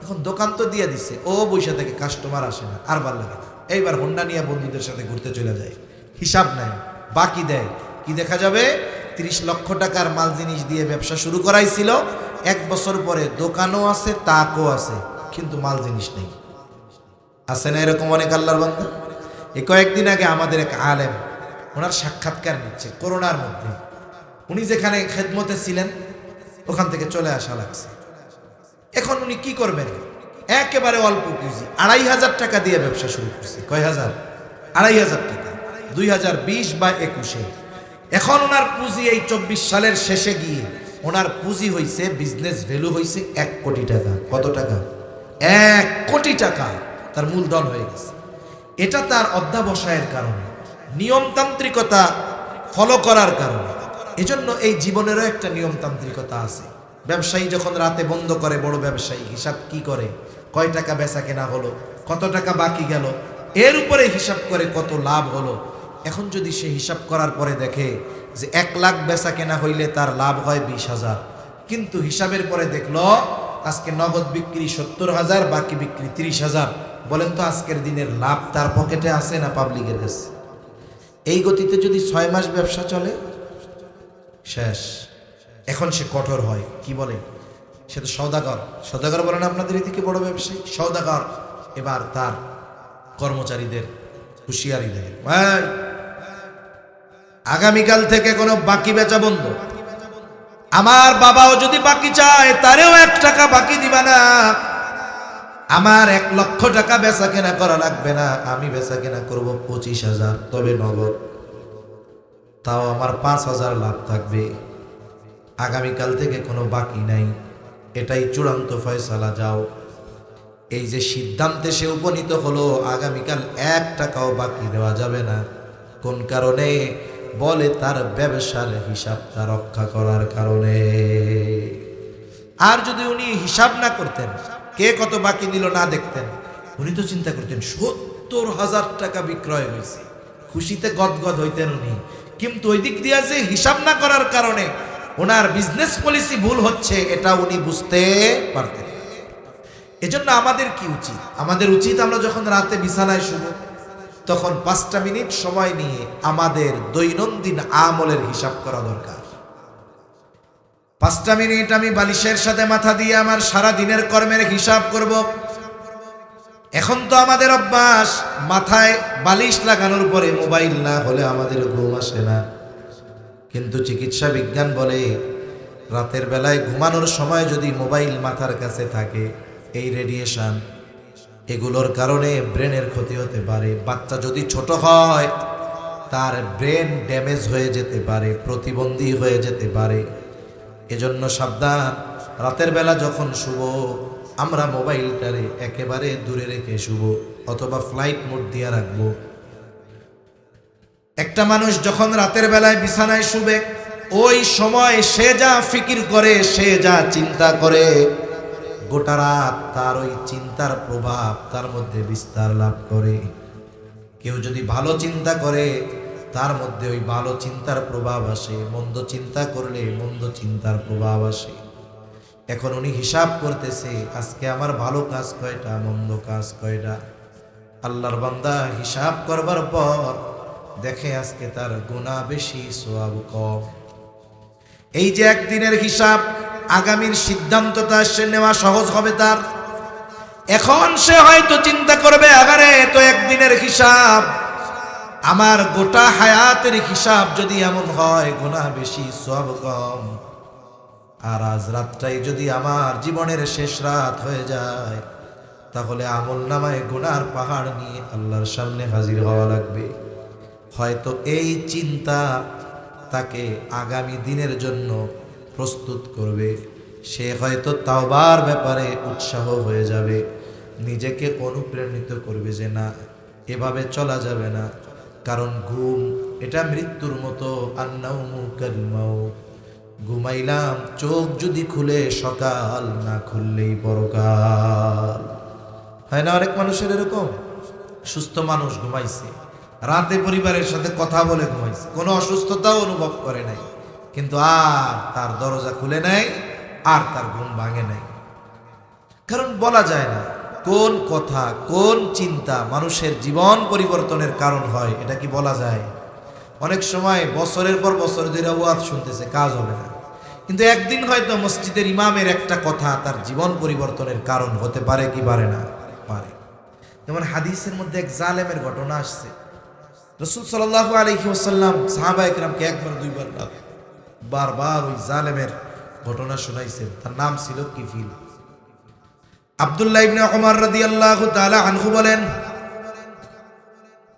এখন দোকান তো দিয়ে দিচ্ছে, ও বৈশা থেকে কাস্টমার আসে না, আর ভাল লাগে না, এইবার হোন্ডা নিয়ে বন্ধুদের সাথে ঘুরতে চলে যায়, হিসাব নেয়, বাকি দেয়। কি দেখা যাবে? 30 লক্ষ টাকার মাল জিনিস দিয়ে ব্যবসা শুরু করাইছিল, 1 বছর পরে দোকানও আছে, তাকও আছে, কিন্তু মাল জিনিস নেই। আছে না এরকম অনেক আল্লাহর বান্দা? এই কয়েকদিন আগে আমাদের এক আলেম, ওনার সাক্ষাৎকার নিচ্ছে করোনার মধ্যে। উনি যেখানে খেদমতে ছিলেন ওখান থেকে চলে আসা লাগছে। এখন উনি কি করবেন? একেবারে অল্প পুঁজি 2,500 টাকা দিয়ে ব্যবসা শুরু করছে। কয় হাজার? 2,500 টাকা, 2020 বা 21-এ। এখন ওনার পুঁজি এই 24 সালের শেষে গিয়ে ওনার পুঁজি হয়েছে, বিজনেস ভ্যালু হয়েছে 1 কোটি টাকা। কত টাকা? 1 কোটি টাকা তার মূলধন হয়ে গেছে। এটা তার অধ্যাবসায়ের কারণে, নিয়মতান্ত্রিকতা ফলো করার কারণে। এজন্য এই জীবনেরও একটা নিয়মতান্ত্রিকতা আছে। ব্যবসায়ী যখন রাতে বন্ধ করে, বড় ব্যবসায়ী হিসাব কি করে, কয় টাকা বেচা কেনা হলো, কত টাকা বাকি গেল, এর উপরে হিসাব করে কত লাভ হলো। এখন যদি সে হিসাব করার পরে দেখে যে 1 লাখ বেচা কেনা হইলে তার লাভ হয় 20,000, কিন্তু হিসাবের পরে দেখলো আজকে নগদ বিক্রি 70,000, বাকি বিক্রি 30,000, বলেন তো আজকের দিনের লাভ তার পকেটে আছে না পাবলিকের কাছে? এই গতিতে যদি 6 মাস ব্যবসা চলে, শেষ। এখন সে কঠোর হয়, কি বলে? সে তো সওদাগর। সওদাগর বলেন আপনাদের এদিকে বড় ব্যবসায়ী, সওদাগর। এবার তার কর্মচারীদের হুঁশিয়ারি দেয়, ভাই আগামীকাল থেকে কোনো বাকি বেচা বন্ধ। আমার বাবাও যদি বাকি চায় তারেও 1 টাকা বাকি দিবা না। আমার 1 লক্ষ টাকা বেচা কেনা করা লাগবে না, আমি বেচা কেনা করবো 25,000, তবে নগদ। তাও আমার 5,000 লাভ থাকবে। আগামীকাল থেকে কোনো বাকি নাই, এটাই চূড়ান্ত ফয়সালা। যাও। এই যে সিদ্ধান্তে সে উপনীত হলো, আগামীকাল 1 টাকাও বাকি দেওয়া যাবে না। কোন কারণে? বলে তার ব্যবসার হিসাবটা রক্ষা করার কারণে। আর যদি উনি হিসাব না করতেন, কে কত বাকি দিল না দেখতেন, উনি তো চিন্তা করতেন 70,000 টাকা বিক্রয় হয়েছে, খুশিতে গদগদ হইতেন উনি। কিন্তু ওই দিক দিয়ে যে হিসাব না করার কারণে ওনার বিজনেস পলিসি ভুল হচ্ছে, এটা উনি বুঝতে পারতেন। এজন্য আমাদের কি উচিত? আমাদের উচিত আমরা যখন রাতে বিছানায় শুব তখন 5টা মিনিট সময় নিয়ে আমাদের দৈনন্দিন আমলের হিসাব করা দরকার। 5টা মিনিট আমি বালিশের সাথে মাথা দিয়ে আমার সারা দিনের কর্মের হিসাব করব। এখন তো আমাদের অভ্যাস, মাথায় বালিশ লাগানোর পরে মোবাইল না হলে আমাদের ঘুম আসে না। কিন্তু চিকিৎসা বিজ্ঞান বলে রাতের বেলায় ঘুমানোর সময় যদি মোবাইল মাথার কাছে থাকে, এই রেডিয়েশন এগুলোর কারণে ব্রেনের ক্ষতি হতে পারে। বাচ্চা যদি ছোট হয় তার ব্রেন ড্যামেজ হয়ে যেতে পারে, প্রতিবন্ধী হয়ে যেতে পারে। এজন্য সাবধান, রাতের বেলা যখন শুব আমরা মোবাইলটারে একেবারে দূরে রেখে শুব, অথবা ফ্লাইট মোড দিয়ে রাখবো। একটা মানুষ যখন রাতের বেলায় বিছানায় শুবে, ওই সময় সে যা ফিকির করে, সে যা চিন্তা করে, গোটা রাত তার ওই চিন্তার প্রভাব তার মধ্যে বিস্তার লাভ করে। কেউ যদি ভালো চিন্তা করে তার মধ্যে ওই ভালো চিন্তার প্রভাব আসে, মন্দ চিন্তা করলে মন্দ চিন্তার প্রভাব আসে। এখন উনি হিসাব করতেছে আজকে আমার ভালো কাজ কয়টা, মন্দ কাজ কয়টা। আল্লাহর বান্দা হিসাব করবার পর দেখে আজকে তার গুনাহ বেশি, সওয়াব কম। এই যে একদিনের হিসাব, আগামীর সিদ্ধান্তটা সে নেওয়া সহজ হবে তার। এখন সে হয়তো চিন্তা করবে, আগারে তো একদিনের হিসাব, আমার গোটা হায়াতের হিসাব যদি এমন হয় গুনাহ বেশি সওয়াব কম, আর আজ রাতটাই যদি আমার জীবনের শেষ রাত হয়ে যায়, তাহলে আমল নামায় গুনার পাহাড় নিয়ে আল্লাহর সামনে হাজির হওয়া লাগবে। হয়তো এই চিন্তা তাকে আগামী দিনের জন্য প্রস্তুত করবে। সে হয়তো তাওবার ব্যাপারে উৎসাহ হয়ে যাবে, নিজেকে অনুপ্রাণিত করবে যে না, এভাবে চলা যাবে না। কারণ ঘুম এটা মৃত্যুর মতো, আন্নাউমু কাল মাউত। ঘুমাইলাম, চোখ যদি খুলে সকাল, না খুললেই পরকাল। হয় না অনেক মানুষের এরকম? সুস্থ মানুষ ঘুমাইছে, রাতে পরিবারের সাথে কথা বলে ঘুমাইছে, কোনো অসুস্থতাও অনুভব করে নাই, কিন্তু আর তার দরজা খুলে নাই, আর তার ঘুম ভাঙে নাই। কারণ বলা যায় না কোন কথা, কোন চিন্তা মানুষের জীবন পরিবর্তনের কারণ হয়, এটা কি বলা যায়? অনেক সময় বছরের পর বছর ধরে ওয়াজ শুনতেছে, কাজ হবে না, কিন্তু একদিন হয়তো মসজিদের ইমামের একটা কথা তার জীবন পরিবর্তনের কারণ হতে পারে কি পারে না? পারে। যেমন হাদিসের মধ্যে এক জালেমের ঘটনা আসছে। রাসূল সাল্লাল্লাহু আলাইহি ওয়াসাল্লাম সাহাবা ইকরামকে একবার দুইবার না, বারবার ওই জালেমের ঘটনা শোনাইছেন। তার নাম ছিল কিফিল। আব্দুল্লাহ ইবনে ওমর রাদিয়াল্লাহু তাআলা আনহু বলেন,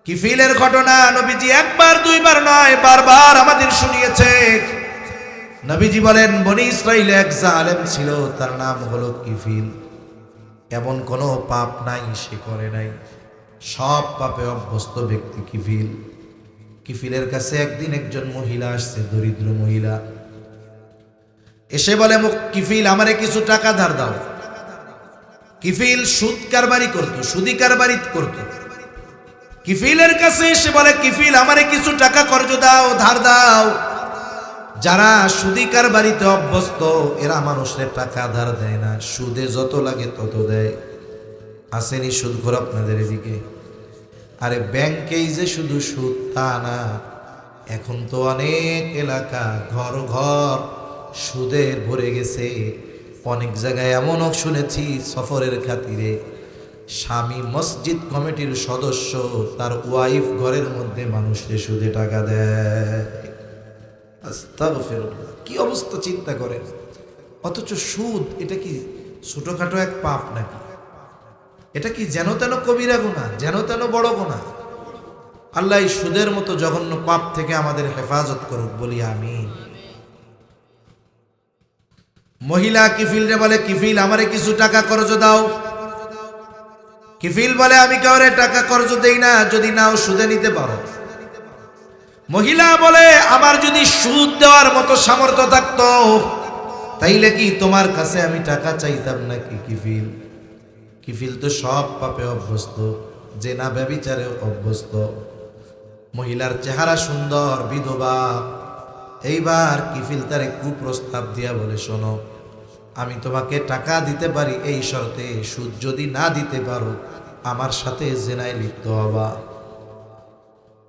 কিফিলের ঘটনা নবীজি একবার দুইবার নয়, বারবার আমাদের শুনিয়েছে। নবীজি বলেন, বনি ইসরাইলে এক জালেম ছিল, তার নাম হলো কিফিল। এমন কোনো পাপ নাই সে করে নাই, সব পাপে অভ্যস্ত ব্যক্তি কিফিল। কিফিলের কাছে একদিন একজন মহিলা আসছে, দরিদ্র মহিলা। এসে বলে, কিফিল আমারে কিছু টাকা ধার দাও। কিফিল সুদ কারবারি করতো, সুদি কারবারি করতো। কিফিলের কাছে এসে বলে, কিফিল আমারে কিছু টাকা কর্জ দাও, ধার দাও। যারা সুদি কারবারিতে অভ্যস্ত এরা মানুষের টাকা ধার দেয় না, সুদে যত লাগে তত দেয়। আসেনি সুদখোর আপনাদের এদিকে? আরে ব্যাংকেই যে শুধু সুদ তা না, এখন তো অনেক এলাকা ঘর ঘর সুদে ভরে গেছে। অনেক জায়গায় এমনও শুনেছি সফরের খাতিরে স্বামী মসজিদ কমিটির সদস্য, তার ওয়াইফ ঘরের মধ্যে মানুষকে সুদে টাকা দেয়। আস্তাগফিরুল্লাহ, কি অবস্থা চিন্তা করেন। অথচ সুদ এটা কি ছোটখাটো এক পাপ নাকি? এটা কি যেন তেন কবিরা গুনাহ, যেন তেন বড় গুনাহ? আল্লাহ এই সুদের মতো জঘন্য পাপ থেকে আমাদের হেফাজত করুক, বলি আমিন। মহিলা কিফিলরে বলে, কিফিল আমারে কিছু টাকা কর্জ দাও। কিফিল বলে, আমি কাউরে টাকা কর্জ দেই না, যদি নাও সুদে নিতে পারো। মহিলা বলে, আমার যদি সুদ দেওয়ার মতো সামর্থ্য থাকতো তাইলে কি তোমার কাছে আমি টাকা চাইতাম নাকি? কিফিল কিফিল তো সব পাপে অভ্যস্ত, জেনা ব্যভিচারে অভ্যস্ত। মহিলার চেহারা সুন্দর, বিধবা। এইবার কিফিল তারে কুপ্রস্তাব দিয়া বলে, শোনো, আমি তোমাকে টাকা দিতে পারি এই শর্তে, সুদ যদি না দিতে পারো আমার সাথে জেনায় লিপ্ত হবা।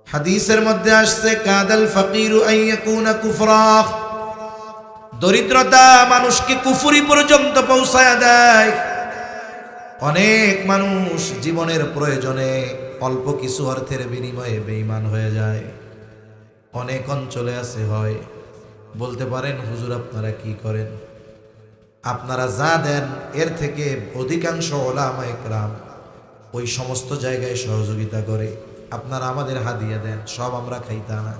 হাদিসের মধ্যে আসছে, কাদাল ফাকিরু আন ইয়াকুনা কুফরা। দরিদ্রতা মানুষকে কুফরি পর্যন্ত পৌঁছায়া দেয়। অনেক মানুষ জীবনের প্রয়োজনে অল্প কিছু অর্থের বিনিময়ে বেঈমান হয়ে যায়। অনেক অঞ্চলে আছে হয়, বলতে পারেন হুজুর আপনারা কি করেন? আপনারা যা দেন এর থেকে অধিকাংশ ওলামায়ে কেরাম ওই সমস্ত জায়গায় সহযোগিতা করে। আপনারা আমাদের হাদিয়া দেন, সব আমরা খাইতা না।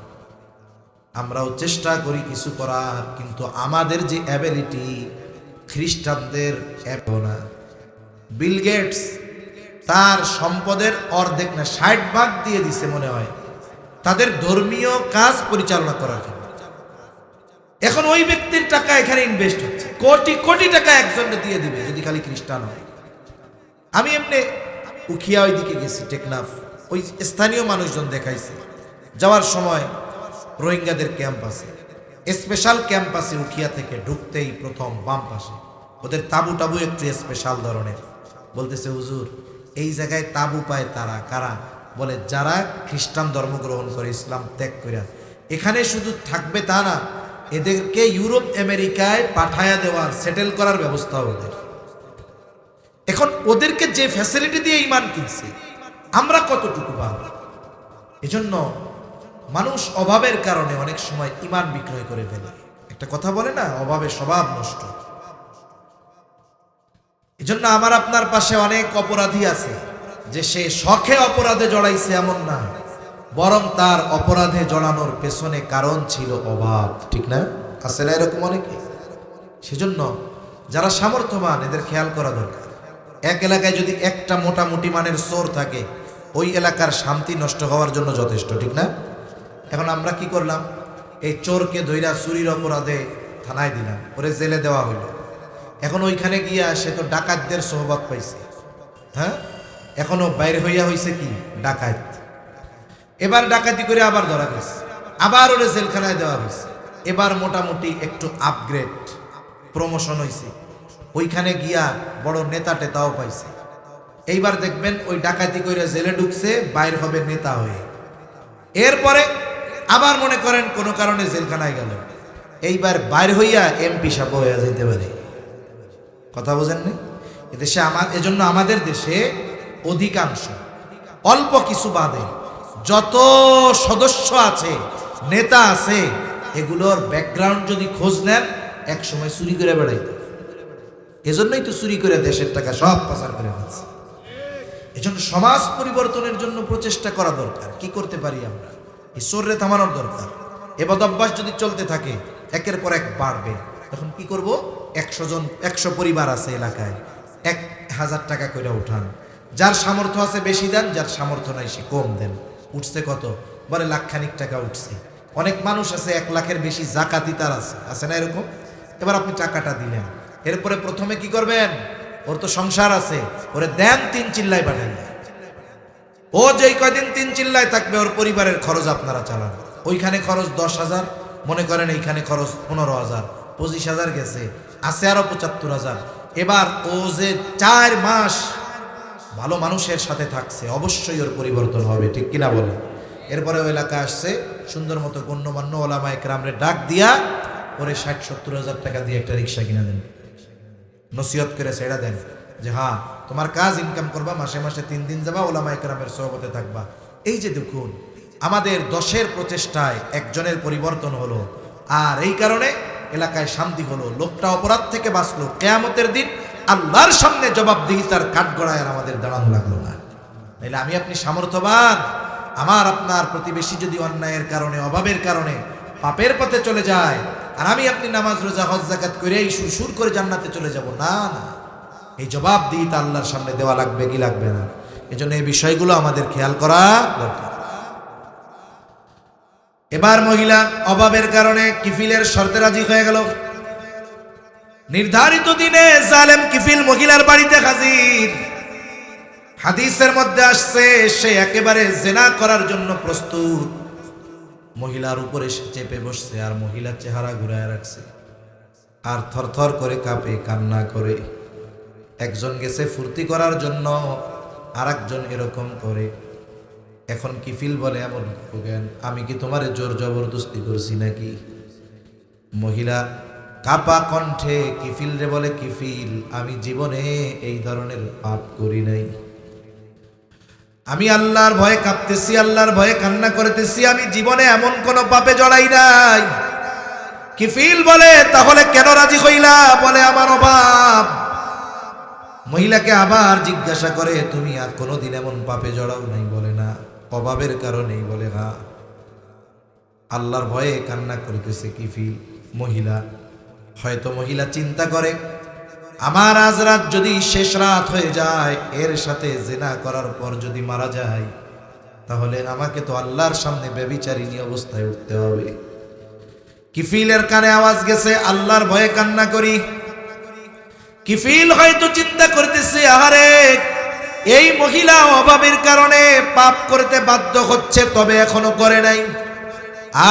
আমরাও চেষ্টা করি কিছু করার, কিন্তু আমাদের যে অ্যাবিলিটি খ্রিস্টানদের না। বিল গেটস তার সম্পদের অর্ধেক না 60% দিয়ে দিছে মনে হয় তাদের ধর্মীয় কাজ পরিচালনা করার জন্য। এখন ওই ব্যক্তির টাকা এখানে ইনভেস্ট হচ্ছে, কোটি কোটি টাকা একজনকে দিয়ে দিবে যদি খালি খ্রিস্টান হয়। আমি এমনি উখিয়া ওইদিকে গেছি, টেকনাফ, ওই স্থানীয় মানুষজন দেখাইছে। যাওয়ার সময় রোহিঙ্গাদের ক্যাম্প আছে, স্পেশাল ক্যাম্প আছে। উখিয়া থেকে ঢুকতেই প্রথম বাম পাশে ওদের তাবু টাবু একটু স্পেশাল ধরনের। বলতেছে হুজুর এই জায়গায় তাবু পায় তারা কারা? বলে যারা খ্রিস্টান ধর্ম গ্রহণ করে, ইসলাম ত্যাগ করে। এখানে শুধু থাকবে তা না, এদেরকে ইউরোপ আমেরিকায় পাঠায়া দেওয়ার, সেটেল করার ব্যবস্থা ওদের। এখন ওদেরকে যে ফ্যাসিলিটি দিয়ে ঈমান কিনছে, আমরা কতটুকু পাবো? এজন্য মানুষ অভাবের কারণে অনেক সময় ঈমান বিক্রয় করে ফেলে। একটা কথা বলে না, অভাবে স্বভাব নষ্ট। এজন্য আমার আপনার পাশে অনেক অপরাধী আছে যে সে শখে অপরাধে জড়াইছে এমন না, বরং তার অপরাধে জড়ানোর পেছনে কারণ ছিল অভাব। ঠিক না? আছে না এরকম অনেকে? সেজন্য যারা সামর্থ্যবান এদের খেয়াল করা দরকার। এক এলাকায় যদি একটা মোটামুটি মানের চোর থাকে, ওই এলাকার শান্তি নষ্ট হওয়ার জন্য যথেষ্ট। ঠিক না? এখন আমরা কি করলাম? এই চোরকে ধইরা চুরির অপরাধে থানায় দিলাম, ওরে জেলে দেওয়া হইল। এখন ওইখানে গিয়া সে তো ডাকাতদের সোহবত পাইছে, হ্যাঁ, এখনো বাইরে হইয়া হইছে কি ডাকাত। এবার ডাকাতি করে আবার ধরা গেছে, আবার ওরে জেলখানায় দেওয়া হয়েছে। এবার মোটামুটি একটু আপগ্রেড, প্রমোশন হয়েছে, ওইখানে গিয়া বড় নেতা টেতাও পাইছে। এইবার দেখবেন ওই ডাকাতি করে জেলে ঢুকছে, বাইর হবে নেতা হয়ে। এরপরে আবার মনে করেন কোনো কারণে জেলখানায় গেল, এইবার বাইর হইয়া এমপি সাহেব হইয়া যেতে পারে। কথা বোঝেন না? এদেশে এজন্য আমাদের দেশে অধিকাংশ, অল্প কিছু বাদে যত সদস্য আছে, নেতা আছে, এগুলোর ব্যাকগ্রাউন্ড যদি খোঁজ নেন এক সময় চুরি করে বেড়াইতো। এজন্যই তো চুরি করে দেশের টাকা সব পাচার করে ফেলছে। এজন্য সমাজ পরিবর্তনের জন্য প্রচেষ্টা করা দরকার। কি করতে পারি আমরা? ঈশ্বরে থামানোর দরকার। এ বদভ্যাস যদি চলতে থাকে একের পর এক বাড়বে। তখন কি করব? 100 জন, 100 পরিবার আছে এলাকায়, 1000 টাকা করে উঠান। যার সামর্থ্য আছে বেশি দেন, যার সামর্থ্য নাই সে কম দেন। উঠছে কত? বলে লাখখানিক টাকা উঠছে। অনেক মানুষ আছে 1 লাখের বেশি জাকাতি তার আছে না এরকম? এবার আপনি টাকাটা দিলেন, এরপরে প্রথমে কি করবেন? ওর তো সংসার আছে, ওরে দেন 3 চিল্লায় পাঠাইয়া। ও যেই কয়দিন 3 চিল্লায় থাকবে ওর পরিবারের খরচ আপনারা চালান। ওইখানে খরচ 10,000, মনে করেন এইখানে খরচ 15,000, 25,000 গেছে, আছে আরো 75,000। এবার ও যে 4 মাস ভালো মানুষের সাথে থাকছে, অবশ্যই ওর পরিবর্তন হবে। ঠিক কিনা বলে? এরপরে ওই এলাকা আসছে, সুন্দর মতো গণ্যমান্য ওলামায়ে কেরামরে ডাক দিয়া ওরে 60-70,000 টাকা দিয়ে একটা রিক্সা কিনে দেন, নসিহত করে ছেড়ে দেন যে হ্যাঁ তোমার কাজ, ইনকাম করবা, মাসে মাসে 3 দিন যাবা, ওলামায়ে কেরামের সোহবতে থাকবা। এই যে দেখুন আমাদের 10-এর প্রচেষ্টায় একজনের পরিবর্তন হলো, আর এই কারণে এলাকায় শান্তি হলো, লোকটা অপরাধ থেকে বাঁচলো। কিয়ামতের দিন আল্লাহর সামনে জবাবদিহিতার কাঠগড়ায় আর আমাদের দাঁড়ানো লাগলো না। তাইলে আমি আপনি সামর্থ্যবান, আমার আপনার প্রতিবেশী যদি অন্যায়ের কারণে, অভাবের কারণে পাপের পথে চলে যায়, আর আমি আপনি নামাজ রোজা হজ যাকাত করেই সুর করে জান্নাতে চলে যাব, না না, এই জবাবদিহিতা আল্লাহর সামনে দেওয়া লাগবে কি লাগবে না? এজন্য এই বিষয়গুলো আমাদের খেয়াল করা দরকার। এবার মহিলা অভাবের কারণে কিফিলের শর্তে রাজি হয়ে গেল। নির্ধারিত দিনে জালেম কিফিল মহিলার বাড়িতে হাজির। হাদিসের মধ্যে আসছে সে একেবারে জিনা করার জন্য প্রস্তুত। মহিলার উপরে সে চেপে বসছে, আর মহিলার চেহারা ঘুরায় রাখছে, আর থরথর করে কাঁপে, কান্না করে। একজন গেছে ফুর্তি করার জন্য, আর একজন এরকম করে। এখন কিফিল বলে, এমন জ্ঞান, আমি কি তোমারে জোর জবরদস্তি করছি নাকি? মহিলা কাপা কণ্ঠে কিফিল রে বলে, কিফিল, আমি জীবনে এই ধরনের পাপ করি নাই। আমি আল্লাহর ভয়ে কাঁপতেছি, আল্লাহর ভয়ে কান্না করতেছি, আমি জীবনে এমন কোন পাপে জড়াই নাই। কিফিল বলে, তাহলে কেন রাজি হইলা? বলে, আমার অভাব। মহিলাকে আবার জিজ্ঞাসা করে, তুমি আর কোনোদিন এমন পাপে জড়াও নাই? বলে, না। অভাবের কারণেই? বলে, হ্যাঁ। আল্লাহর ভয়ে কান্না করতেছে কিফিল। মহিলা হয়তো চিন্তা করে, আমার আজ রাত যদি শেষ রাত হয়ে যায়, এর সাথে জিনা করার পর যদি মারা যায়, তাহলে আমাকে তো আল্লাহর সামনে ব্যভিচারিণী অবস্থায় উঠতে হবে। কিফিলের কানে আওয়াজ গেছে, আল্লাহর ভয়ে কান্না করি। কিফিল হয়তো চিন্তা করতেছে, আহারে, এই মহিলা অভাবের কারণে পাপ করতে বাধ্য হচ্ছে, তবে এখনো করে নাই।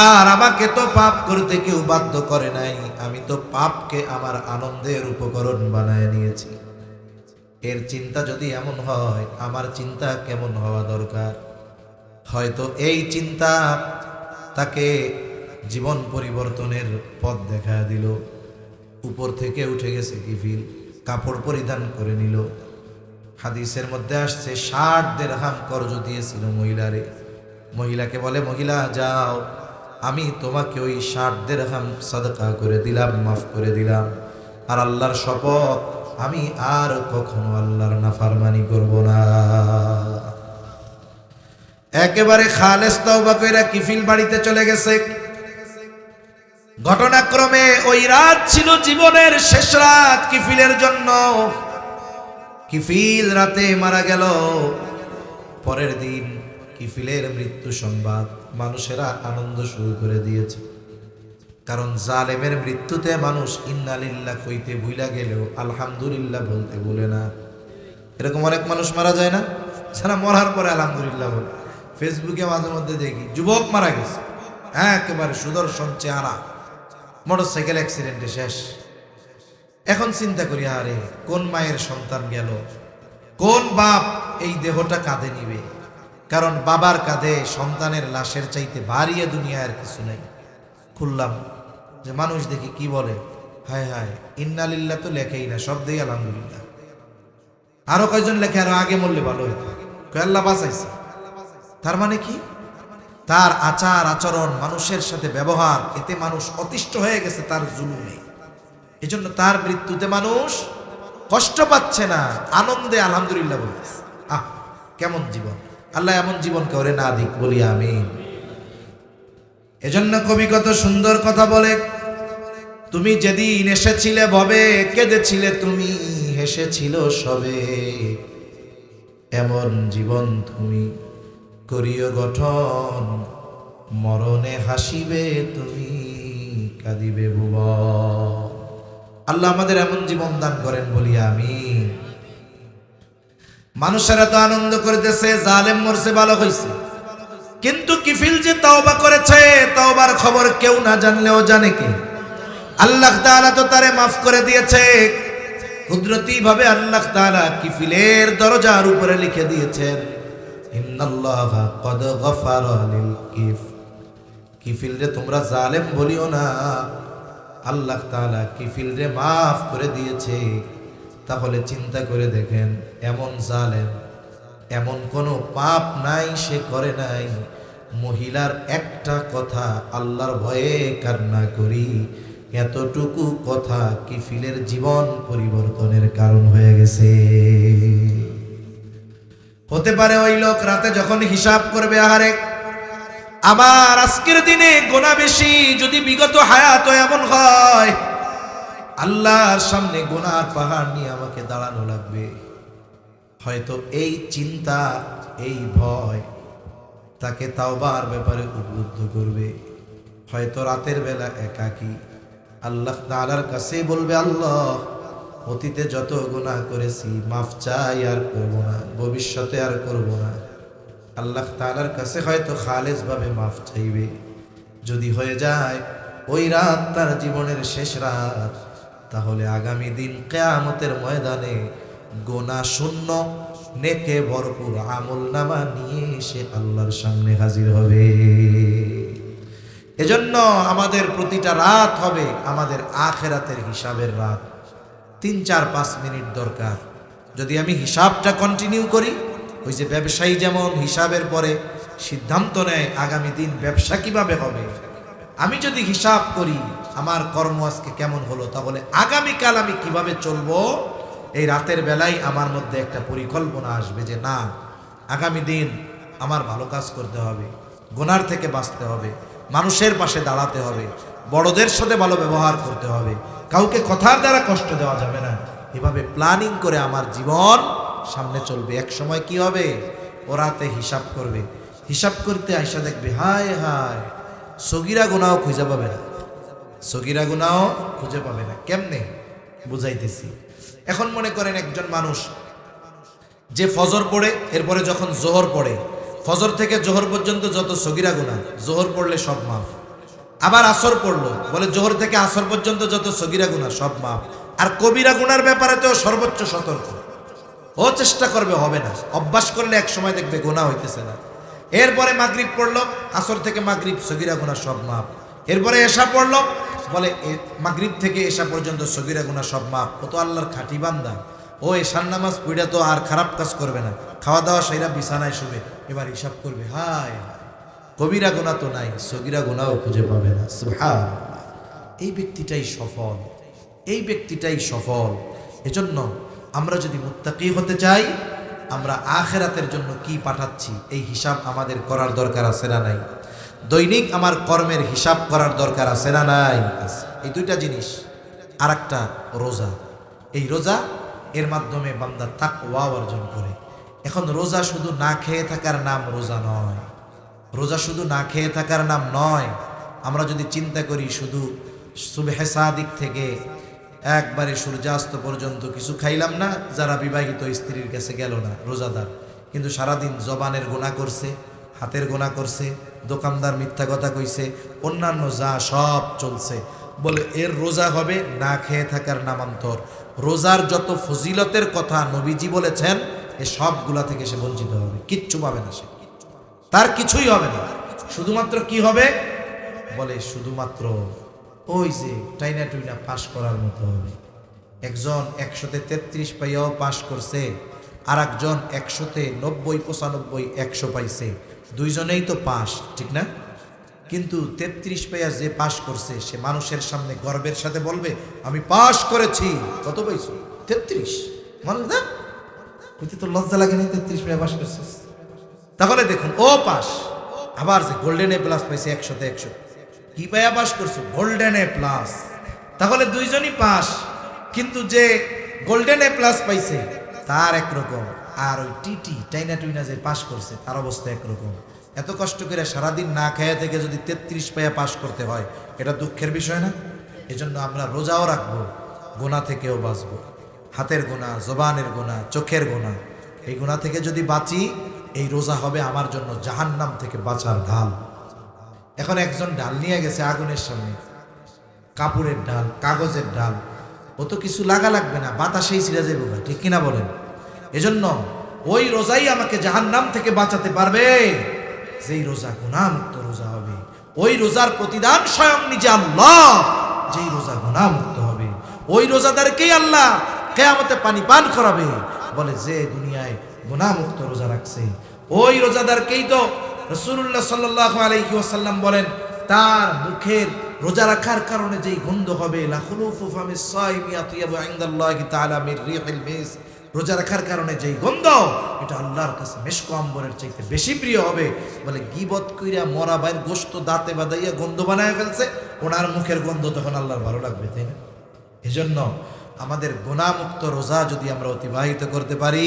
আর আমাকে তো পাপ করতে কেউ বাধ্য করে নাই, আমি তো পাপকে আমার আনন্দের উপকরণ বানায় নিয়েছি। এর চিন্তা যদি এমন হয়, আমার চিন্তা কেমন হওয়া দরকার? হয়তো এই চিন্তা তাকে জীবন পরিবর্তনের পথ দেখা দিল। উপর থেকে উঠে গেছে কিফিল, কাপড় পরিধান করে নিল। হাদিসের মধ্যে আসছে 60 দিরহাম কর্জ দিয়েছিল মহিলারে। মহিলাকে বলে, মহিলা যাও, আমি তোমাকে ওই 60 দিরহাম সাদকা করে দিলাম, মাফ করে দিলাম। আর আল্লাহর শপথ, আমি আর কখনো আল্লাহর নাফরমানি করব না। একেবারে খালেস তওবা কইরা কিফিল বাড়িতে চলে গেছে। ঘটনাক্রমে ওই রাত ছিল জীবনের শেষ রাত কিফিলের জন্য। কিফিল রাতে মারা গেল। পরের দিন কিফিলের মৃত্যু সংবাদ মানুষেরা আনন্দ শুরু করে দিয়েছে। কারণ জালেমের মৃত্যুতে মানুষ ইন্না লিল্লাহ কইতে ভুলা গেলেও আলহামদুলিল্লাহ বলতে ভুলে না। এরকম অনেক মানুষ মারা যায় না, সারা মরার পরে আলহামদুলিল্লাহ বলে। ফেসবুকে মাঝে মধ্যে দেখি যুবক মারা গেছে, একেবারে সুদর্শন চেহারা, মোটরসাইকেল অ্যাক্সিডেন্টে শেষ। এখন চিন্তা করি, আরে কোন মায়ের সন্তান গেল, কোন বাপ এই দেহটা কাঁধে নিবে? কারণ বাবার কাঁধে সন্তানের লাশের চাইতে বাড়িয়ে দুনিয়ার কিছু নাই। খুললাম যে মানুষ দেখি কি বলে, হায় হায় ইন্না লিল্লাহ তো লেখেই না, সব দেই আলহামদুলিল্লাহ। আরো কয়জন লেখে আরো আগে মরলে ভালো হইতো, আল্লাহ বাঁচাইছে। তার মানে কি? তার আচার আচরণ, মানুষের সাথে ব্যবহার, এতে মানুষ অতিষ্ঠ হয়ে গেছে তার জুলুমে। এজন্য তার মৃত্যুতে মানুষ কষ্ট পাচ্ছে না, আনন্দে আলহামদুলিল্লাহ বলতেছে। আহ, কেমন জীবন! আল্লাহ এমন জীবন কাউরে না দিক, বলি আমিন। এজন্য কবি কত সুন্দর কথা বলে, তুমি যেদিন এসেছিলে ভবে, কেঁদেছিলে তুমি, হেসেছিল সবে। এমন জীবন তুমি করিও গঠন, মরণে হাসিবে তুমি, কাঁদিবে ভুবন। আল্লাহ আমাদের এমন জীবন দান করেন, বলি আমিন। মানুষেরা তো আনন্দ করতেছে, জালেম মরছে ভালো হইছে। কিন্তু কিফিল যে তওবা করেছে, তওবার খবর কেউ না জানলেও জানে কে? আল্লাহ তাআলা তো তারে মাফ করে দিয়েছে। কুদরতি ভাবে আল্লাহ তাআলা কিফিলের দরজার উপরে লিখে দিয়েছেন, ইন্নাল্লাহা ক্বাদ গফারা লিল কিফ। কিফিল রে তোমরা জালেম বলিও না, আল্লাহ তাআলা কিফিল রে মাফ করে দিয়েছে। তাহলে চিন্তা করে দেখেন, এমন জালেম, এমন কোনো পাপ নাই সে করে নাই। মহিলার একটা কথা, আল্লাহর ভয়ে কান্না করি, এতটুকু কথা কিফিলের জীবন পরিবর্তনের কারণ হয়ে গেছে। হতে পারে ওই লোক রাতে যখন হিসাব করবে, আহারে আমার আজকের দিনে গোনা বেশি, যদি বিগত হায়াত এমন হয়, আল্লাহর সামনে গোনার পাহাড় নিয়ে আমাকে দাঁড়ানো লাগবে। হয়তো এই চিন্তা, এই ভয় তাকে তাওবার ব্যাপারে উদ্বুদ্ধ করবে। হয়তো রাতের বেলা একাকী আল্লাহ তাআলার কাছে বলবে, আল্লাহ অতীতে যত গুনাহ করেছি মাফ চাই, আর করব না, ভবিষ্যতে আর করব না। আল্লাহ তাআলার কাছে হয়তো খালেস ভাবে মাফ চাইবে। যদি হয়ে যায় ওই রাত তার জীবনের শেষ রাত, তাহলে আগামী দিন কিয়ামতের ময়দানে গোনা শূন্য, নেকে ভরপুর আমলনামা নিয়ে সে আল্লাহর সামনে হাজির হবে। এজন্য আমাদের প্রতিটা রাত হবে আমাদের আখেরাতের হিসাবের রাত। 3-4-5 মিনিট দরকার। যদি আমি হিসাবটা কন্টিনিউ করি, ওই যে ব্যবসায়ী যেমন হিসাবের পরে সিদ্ধান্ত নেয় আগামী দিন ব্যবসা কিভাবে হবে, আমি যদি হিসাব করি আমার কর্ম আজকে কেমন হলো, তাহলে আগামীকাল আমি কিভাবে চলবো, এই রাতের বেলায় আমার মধ্যে একটা পরিকল্পনা আসবে যে না, আগামী দিন আমার ভালো কাজ করতে হবে, গুনার থেকে বাঁচতে হবে, মানুষের পাশে দাঁড়াতে হবে, বড়দের সাথে ভালো ব্যবহার করতে হবে, কাউকে কথার দ্বারা কষ্ট দেওয়া যাবে না। এভাবে প্ল্যানিং করে আমার জীবন সামনে চলবে। এক সময় কি হবে, ও রাতে হিসাব করবে, হিসাব করতে আইসা দেখবে হায় হায় সগীরা গুনাও খুঁজে পাবে না, সগীরা গুনাও খুঁজে পাবে না। কেমনে বুঝাইতেছি। এখন মনে করেন একজন মানুষ যে ফজর পড়ে, এরপরে যখন জোহর পড়ে, ফজর থেকে জোহর পর্যন্ত যত সগীরা গুনাহ, জোহর পড়লে সব মাফ। আবার আসর পড়লো, বলে জোহর থেকে আসর পর্যন্ত যত সগীরা গুনাহ সব মাফ। আর কবিরা গুনার ব্যাপারে তো সর্বোচ্চ সতর্ক। ও চেষ্টা করবে, হবে না। অভ্যাস করলে এক সময় দেখবে গুনাহ হইতেছে না। এরপরে মাগরিব পড়লো, আসর থেকে মাগরিব সগীরা গুনাহ সব মাফ। এরপরে এশা পড়লো, বলে মাগরিব থেকে এশা পর্যন্ত সগীরা গুনাহ সব মাফ। ও তো আল্লাহর খাঁটি বান্দা, ও এশার নামাজ পড়া তো আর খারাপ কাজ করবে না, খাওয়া দাওয়া সেরা বিছানায় শুবে। এবার হিসাব করবে হায় কবিরা গুনাহ তো নাই, সগীরা গুনাহও খুঁজে পাবে না। সুবহানাল্লাহ। এই ব্যক্তিটাই সফল, এই ব্যক্তিটাই সফল। এজন্য আমরা যদি মুত্তাকি হতে চাই, আমরা আখিরাতের জন্য কি পাঠাচ্ছি এই হিসাব আমাদের করার দরকার আছে না নাই? দৈনিক আমার কর্মের হিসাব করার দরকার আছে না নাই? এই দুইটা জিনিস। আর একটা রোজা। এই রোজা এর মাধ্যমে বান্দা তাকওয়া অর্জন করে। এখন রোজা শুধু না খেয়ে থাকার নাম রোজা নয়, রোজা শুধু না খেয়ে থাকার নাম নয়। আমরা যদি চিন্তা করি শুধু সুবহে সাদিক থেকে একবারে সূর্যাস্ত পর্যন্ত কিছু খাইলাম না, যারা বিবাহিত স্ত্রীর কাছে গেল না, রোজাদার, কিন্তু সারাদিন জবানের গুনাহ করছে, হাতের গুনাহ করছে, দোকানদার মিথ্যা কথা কইছে, অন্যান্য যা সব চলছে, বলে এর রোজা হবে না খেয়ে থাকার নামান্তর। রোজার যত ফজিলতের কথা নবীজি বলেছেন, এ সবগুলা থেকে সে বঞ্চিত হবে, কিচ্ছু পাবে না, সে তার কিছুই হবে না। শুধুমাত্র কি হবে, বলে শুধুমাত্র ওই যে টাইনা টুইনা পাশ করার মতো হবে। একজন 133 পাইয়াও পাশ করছে, আর একজন 100-তে 90, 95, 100 পাইছে, দুইজনেই তো পাশ, ঠিক না? কিন্তু 33 পাইয়া যে পাশ করছে, সে মানুষের সামনে গর্বের সাথে বলবে আমি পাশ করেছি। কত পাইছো? 33। মানুষ না কইতে তো লজ্জা লাগে না, 33 পাইয়া পাশ করছিস। তাহলে দেখুন ও পাশ। আবার যে গোল্ডেন এ প্লাস পাইছে 100-তে 100, কি পাইয়া পাশ করছো? Golden A plus. তাহলে দুইজনই পাশ, কিন্তু যে গোল্ডেন এ প্লাস পাইছে তার একরকম, আর ওই টিটি টাইনা টুইনা যে পাশ করছে তার অবস্থা একরকম। এত কষ্ট করে সারাদিন না খায়া থেকে যদি 33 পাইয়া পাশ করতে হয়, এটা দুঃখের বিষয় না? এজন্য আমরা রোজাও রাখবো, গুনাহ থেকেও বাঁচবো। হাতের গুনাহ, জবানের গুনাহ, চোখের গুনাহ, এই গুনাহ থেকে যদি বাঁচি, এই রোজা হবে আমার জন্য জাহান্নাম থেকে বাঁচার ঢাল। এখন একজন ঢাল নিয়ে গেছে আগুনের সামনে, কাপড়ের ঢাল, কাগজের ঢাল, ও তো কিছু লাগা লাগবে না, বাতাসেই ছিঁড়ে যাবে, ঠিক কিনা বলেন? এজন্য ওই রোজাই আমাকে জাহান্নাম থেকে বাঁচাতে পারবে, যেই রোজা গুনাহমুক্ত রোজা হবে। ওই রোজার প্রতিদান স্বয়ং নিজে আল্লাহ, যেই রোজা গুনাহমুক্ত হবে। ওই রোজাদারকেই আল্লাহ কিয়ামতে পানি পান করাবে, বলে যে দুনিয়ায় গুনাহমুক্ত রোজা রাখছে। ওই রোজাদারকেই তো রাসূলুল্লাহ সাল্লাল্লাহু আলাইহি ওয়াসাল্লাম বলেন, তার মুখের রোজা রাখার কারণে যেই গন্ধ হবে, লা খুলুফু ফামিস সাইমি আতিয়াবু ইনদাল্লাহি তাআলা মির রিহিল মিস, রোজা রাখার কারণে যেই গন্ধ, এটা আল্লাহর কাছে মেশক আম্বরের চাইতে বেশি প্রিয় হবে। বলে গীবত কইরা মরা বাইর গোশত দাঁতে বাঁধাইয়া গন্ধ বানায় ফেলছে, ওনার মুখের গন্ধ তখন আল্লাহর ভালো লাগবে, তাই না? এজন্য আমাদের গুনাহমুক্ত রোজা যদি আমরা অতিবাহিত করতে পারি,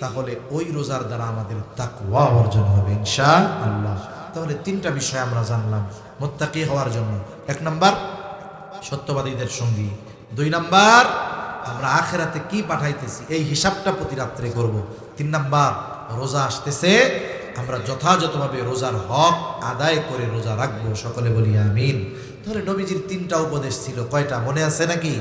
তাহলে ওই রোজার দ্বারা আমাদের তাকওয়া অর্জন হবে ইনশাআল্লাহ। তাহলে 3টা বিষয় আমরা জানলাম মুত্তাকি হওয়ার জন্য। 1 নাম্বার সত্যবাদীদের সঙ্গী, 2 নাম্বার আমরা আখিরাতে কি পাঠাইতেছি এই হিসাবটা প্রতি রাত্রে করব, 3 নাম্বার রোজা আসতেছে, আমরা যথাযথভাবে রোজার হক আদায় করে রোজা রাখবো। সকলে বলি আমিন। তাহলে নবীজির 3টা উপদেশ ছিল, কয়টা মনে আছে নাকি?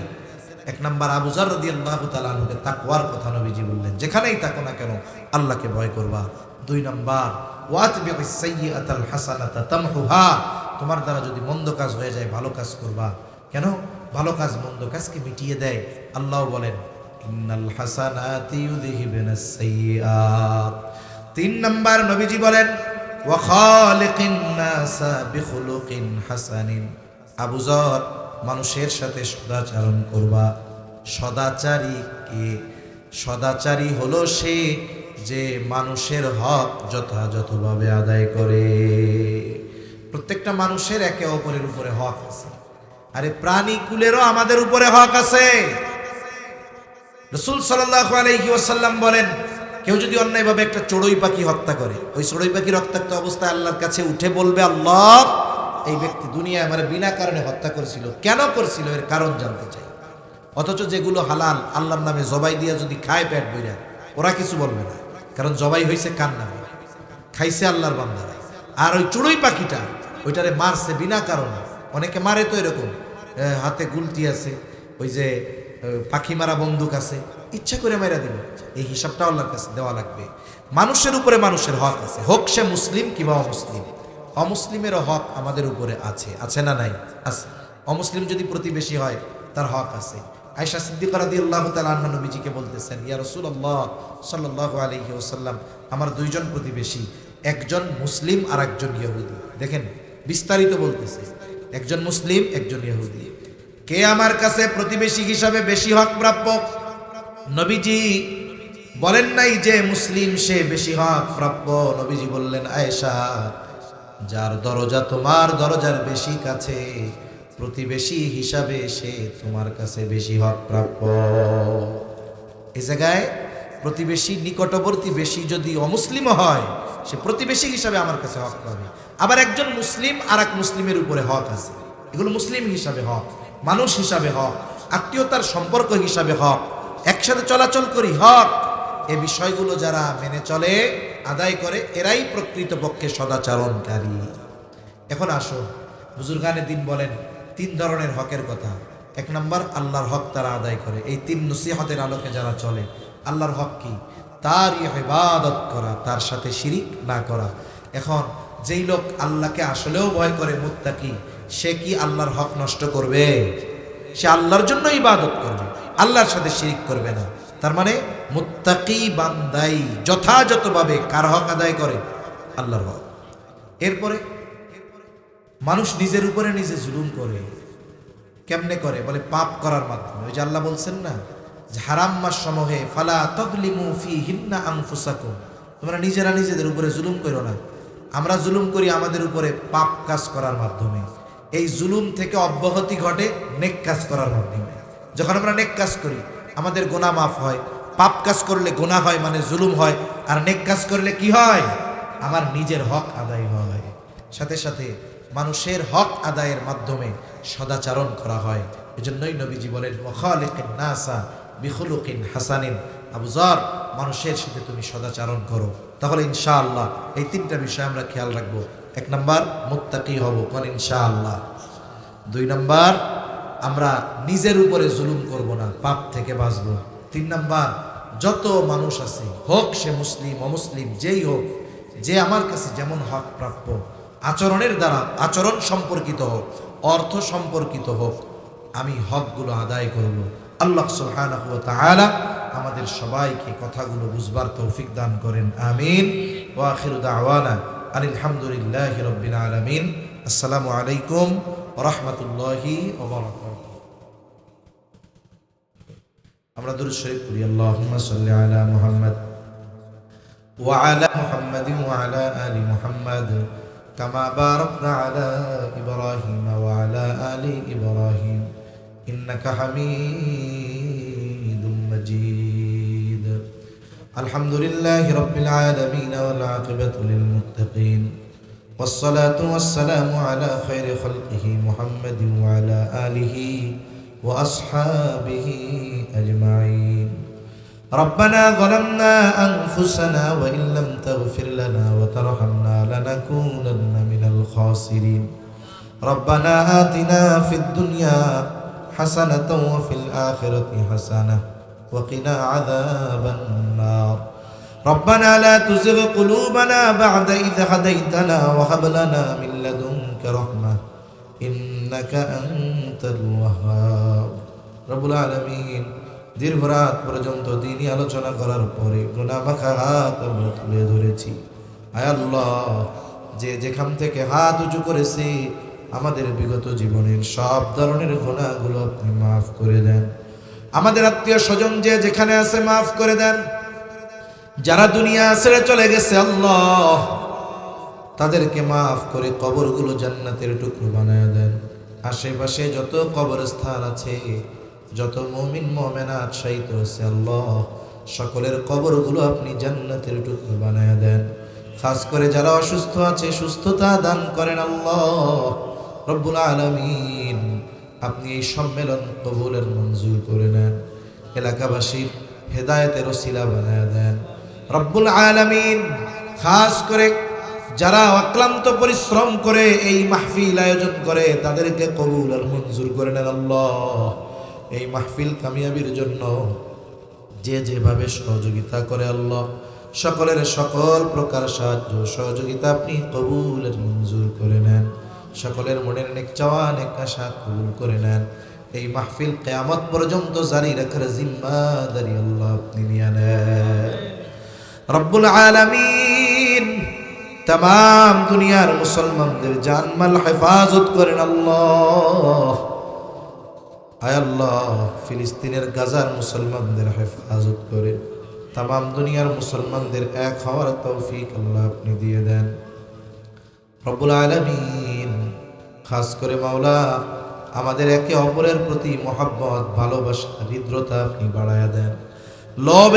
1 নাম্বার আবু যর রাদিয়াল্লাহু তাআলা আনহুকে তাকওয়ার কথা নবীজি বললেন, যেখানেই থাকো না কেন আল্লাহকে ভয় করবা। 2 নাম্বার ওয়াতবিস সাইয়্যাতাল হাসানাতা তামহুহা, তোমার দ্বারা যদি মন্দ কাজ হয়ে যায় ভালো কাজ করবা। কেন? ভালো কাজ মন্দ কাজকে মিটিয়ে দেয়। আল্লাহ বলেন ইন্নাল হাসানাতি ইউযহিবুনাস সাইয়্যাত। 3 নাম্বার নবীজি বলেন ওয়া খালিকিন নাসা বিখুলুকিন হাসানিন। আবু যর, মানুষের সাথে সদাচরণ করবা। সদাচারী হলো সে যে মানুষের হক যথাযথভাবে আদায় করে। প্রত্যেকটা মানুষের একে অপরের উপরে হক আছে। আরে প্রাণী কুলেরও আমাদের উপরে হক আছে। রাসূল সাল্লাল্লাহু আলাইহি ওয়াসাল্লাম বলেন কেউ যদি অন্যায়ভাবে একটা চড়ুই পাখি হত্যা করে, ওই চড়ুই পাখি রক্তাক্ত অবস্থায় আল্লাহর কাছে উঠে বলবে, আল্লাহ এই ব্যক্তি দুনিয়ায় আমার বিনা কারণে হত্যা করেছিল, কেন করেছিল এর কারণ জানতে চাই। অথচ যেগুলো হালাল আল্লাহর নামে জবাই দিয়া যদি খায় পেট বইরা, ওরা কিছু বলবে না, কারণ জবাই হয়েছে কার নামে, খাইছে আল্লাহর বান্দারা। আর ওই চড়ুই পাখিটা ওইটারে মারছে বিনা কারণে। অনেকে মারে তো এরকম, হাতে গুলতি আছে, ওই যে পাখি মারা বন্দুক আছে, ইচ্ছা করে মেরা দিল। এই হিসাবটা আল্লাহর কাছে দেওয়া লাগবে। মানুষের উপরে মানুষের হক আছে, হোক সে মুসলিম কিংবা অমুসলিম। অমুসলিমেরও হক আমাদের উপরে আছে, আছে না নাই? আছে। অমুসলিম যদি প্রতিবেশী হয় তার হক আছে। আয়েশা সিদ্দিকা রাদিয়াল্লাহু তাআলা আনহা নবীজিকে বলতেছেন, ইয়া রাসূলুল্লাহ সাল্লাল্লাহু আলাইহি ওয়াসাল্লাম, আমার 2 জন প্রতিবেশী, একজন মুসলিম আর একজন ইহুদি। দেখেন বিস্তারিত বলতেছে, একজন মুসলিম একজন ইহুদি। কে আমার কাছে প্রতিবেশী হিসাবে বেশি হক প্রাপ্য? নবীজি বলেন নাই যে মুসলিম সে বেশি হক প্রাপ্য। নবীজি বললেন, আয়েশা, যার দরজা তোমার দরজার বেশি কাছে, প্রতিবেশী হিসাবে সে তোমার কাছে বেশি হক প্রাপ্য। এই জায়গায় প্রতিবেশী নিকটবর্তী বেশি যদি অমুসলিম হয়, সে প্রতিবেশী হিসাবে আমার কাছে হক পাবে। আবার একজন মুসলিম আর এক মুসলিমের উপরে হক আছে, এগুলো মুসলিম হিসাবে হক, মানুষ হিসাবে হক, আত্মীয়তার সম্পর্ক হিসাবে হক, একসাথে চলাচল করি হক। এই বিষয়গুলো যারা মেনে চলে, আদায় করে, এরাই প্রকৃতপক্ষে সদাচরণকারী। এখন আসো, বুজুর্গানে দিন বলেন 3 ধরনের হকের কথা। 1 নম্বর, আল্লাহর হক তারা আদায় করে। এই 3 নসিহতের আলোকে যারা চলে, আল্লাহর হক কি? তার ইবাদত করা, তার সাথে শিরিক না করা। এখন যেই লোক আল্লাহকে আসলেও ভয় করে, মুত্তাকি, সে কি আল্লাহর হক নষ্ট করবে? সে আল্লাহর জন্য ইবাদত করবে, আল্লাহর সাথে শিরিক করবে না। তার মানে মুত্তাকি বান্দাই যথাযথভাবে কার হক আদায় করে? আল্লাহর হক। এরপরে মানুষ নিজের উপরে নিজে জুলুম করে। কেমনে করে? বলে পাপ করার মাধ্যমে। ওই যে আল্লাহ বলছেন না, হারাম মাস সমূহে ফালা তাযলিমু ফীহিন্না আনফুসাকুম, তোমরা নিজেরা নিজেদের উপরে জুলুম করো না। আমরা জুলুম করি আমাদের উপরে পাপ কাজ করার মাধ্যমে। এই জুলুম থেকে অব্যাহতি ঘটে নেক কাজ করার মাধ্যমে। যখন আমরা নেক কাজ করি আমাদের গুনাহ মাফ হয়। পাপ কাজ করলে গুনাহ হয়, মানে জুলুম হয়। আর নেক কাজ করলে কি হয়? আমার নিজের হক আদায় হয়। সাথে সাথে মানুষের হক আদায়ের মাধ্যমে সদাচরণ করা হয়। এজন্যই নবীজি বলেন ওয়াখালিকিন নাসা বিখুলুকিন হাসানিন। আবু যর, মানুষের সাথে তুমি সদাচরণ করো, তাহলে ইনশাআল্লাহ এই 3টা বিষয় আমরা খেয়াল রাখবো। 1 নম্বর, মুত্তাকি হব, কোন ইনশাআল্লাহ। 2 নম্বর, আমরা নিজের উপরে জুলুম করব না, পাপ থেকে বাঁচবো। 3 নম্বর, যত মানুষ আছে, হোক সে মুসলিম অমুসলিম যেই হোক, যে আমার কাছে যেমন হক প্রাপ্য, আচরণের দ্বারা, আচরণ সম্পর্কিত হোক, অর্থ সম্পর্কিত হোক, আমি হকগুলো আদায় করব। আল্লাহ সুবহানাহু ওয়া তাআলা আমাদের সবাইকে কথাগুলো বুঝবার তৌফিক দান করেন, আমিন। ওয়া আখিরু দাওয়ানা আলহামদুলিল্লাহি রাব্বিল আলামিন। আসসালামু আলাইকুম ওয়া রাহমাতুল্লাহি ওয়া বারাকাতুহু। আমরা দুরূদ শরীফ পড়ি। আল্লাহুম্মা সাল্লি আলা মুহাম্মাদ ওয়া আলা মুহাম্মাদিন ওয়া আলা আলি মুহাম্মাদ কামা বারাকনা আলা ইব্রাহিম ওয়া আলা আলি ইব্রাহিম ইন্নাকা হামিদুম মাজিদ। আলহামদুলিল্লাহি রাব্বিল আলামিন ওয়াল আকিবাতু লিল মুত্তাকিন والصلاة والسلام على خير خلقه محمد وعلى آله وأصحابه أجمعين. ربنا ظلمنا أنفسنا وإن لم تغفر لنا وترحمنا لنكونن من الخاسرين. ربنا آتنا في الدنيا حسنة وفي الآخرة حسنة وقنا عذاب النار. ربنا لا تزغ قلوبنا بعد إذ هديتنا وهب لنا من لدنك رحمة ইন্নাকা আনতাল ওয়াহ্হাব। রব্বুল আলামিন দীর্ঘ রাত পর্যন্ত দিনই আলোচনা করার পরে গুনাহ মাখা হাত আমরা তুলে ধরেছি। আয় আল্লাহ, যে যেখান থেকে হাত উঁচু করেছে আমাদের বিগত জীবনের সব ধরনের গুনাহগুলো আপনি মাফ করে দেন। আমাদের আত্মীয় স্বজন যে যেখানে আছে মাফ করে দেন। যারা দুনিয়া ছেড়ে চলে গেছে আল্লাহ, তাদেরকে মাফ করে কবরগুলো জান্নাতের টুকরো বানায় দেন। আশেপাশে যত কবরস্থান আছে, যত মুমিন মুমিনাত শহীদ আছে আল্লাহ, সকলের কবরগুলো আপনি জান্নাতের টুকরো বানায় দেন। খাস করে যারা অসুস্থ আছে সুস্থতা দান করেন আল্লাহ রব্বুল আলামিন। আপনি এই সম্মেলন কবুলের মঞ্জুর করে নেন, এলাকাবাসীর হেদায়েতের ওসিলা বানায় দেন রব্বুল আলামিন। খাস করে যারা অক্লান্ত পরিশ্রম করে এই মাহফিল আয়োজন করে তাদেরকে কবুল আর মঞ্জুর করে নেন আল্লাহ। এই মাহফিল কামিয়াবির জন্য যে যেভাবে সহযোগিতা করে আল্লাহ, সকলের সকল প্রকার সাহায্য সহযোগিতা আপনি কবুলের মঞ্জুর করে নেন। সকলের মনের নেক চাওয়া নেক আশা কবুল করে নেন। এই মাহফিল কিয়ামত পর্যন্ত জারি রাখার জিম্মাদারি আল্লাহ আপনি নিয়ে নেন রব্বুল আলামিন। तमाम দুনিয়ার মুসলমানদের জানমাল হেফাজত করেন আল্লাহ। আয় আল্লাহ, ফিলিস্তিনের গাজার মুসলমানদের হেফাজত করেন। तमाम দুনিয়ার মুসলমানদের এক হওয়ার তৌফিক আল্লাহ আপনি দিয়ে দেন রব্বুল আলামিন। খাস করে মাওলা, আমাদের একে অপরের প্রতি মহব্বত, ভালোবাসা, হৃদ্রতা আপনি বাড়ায়া দেন। লোভ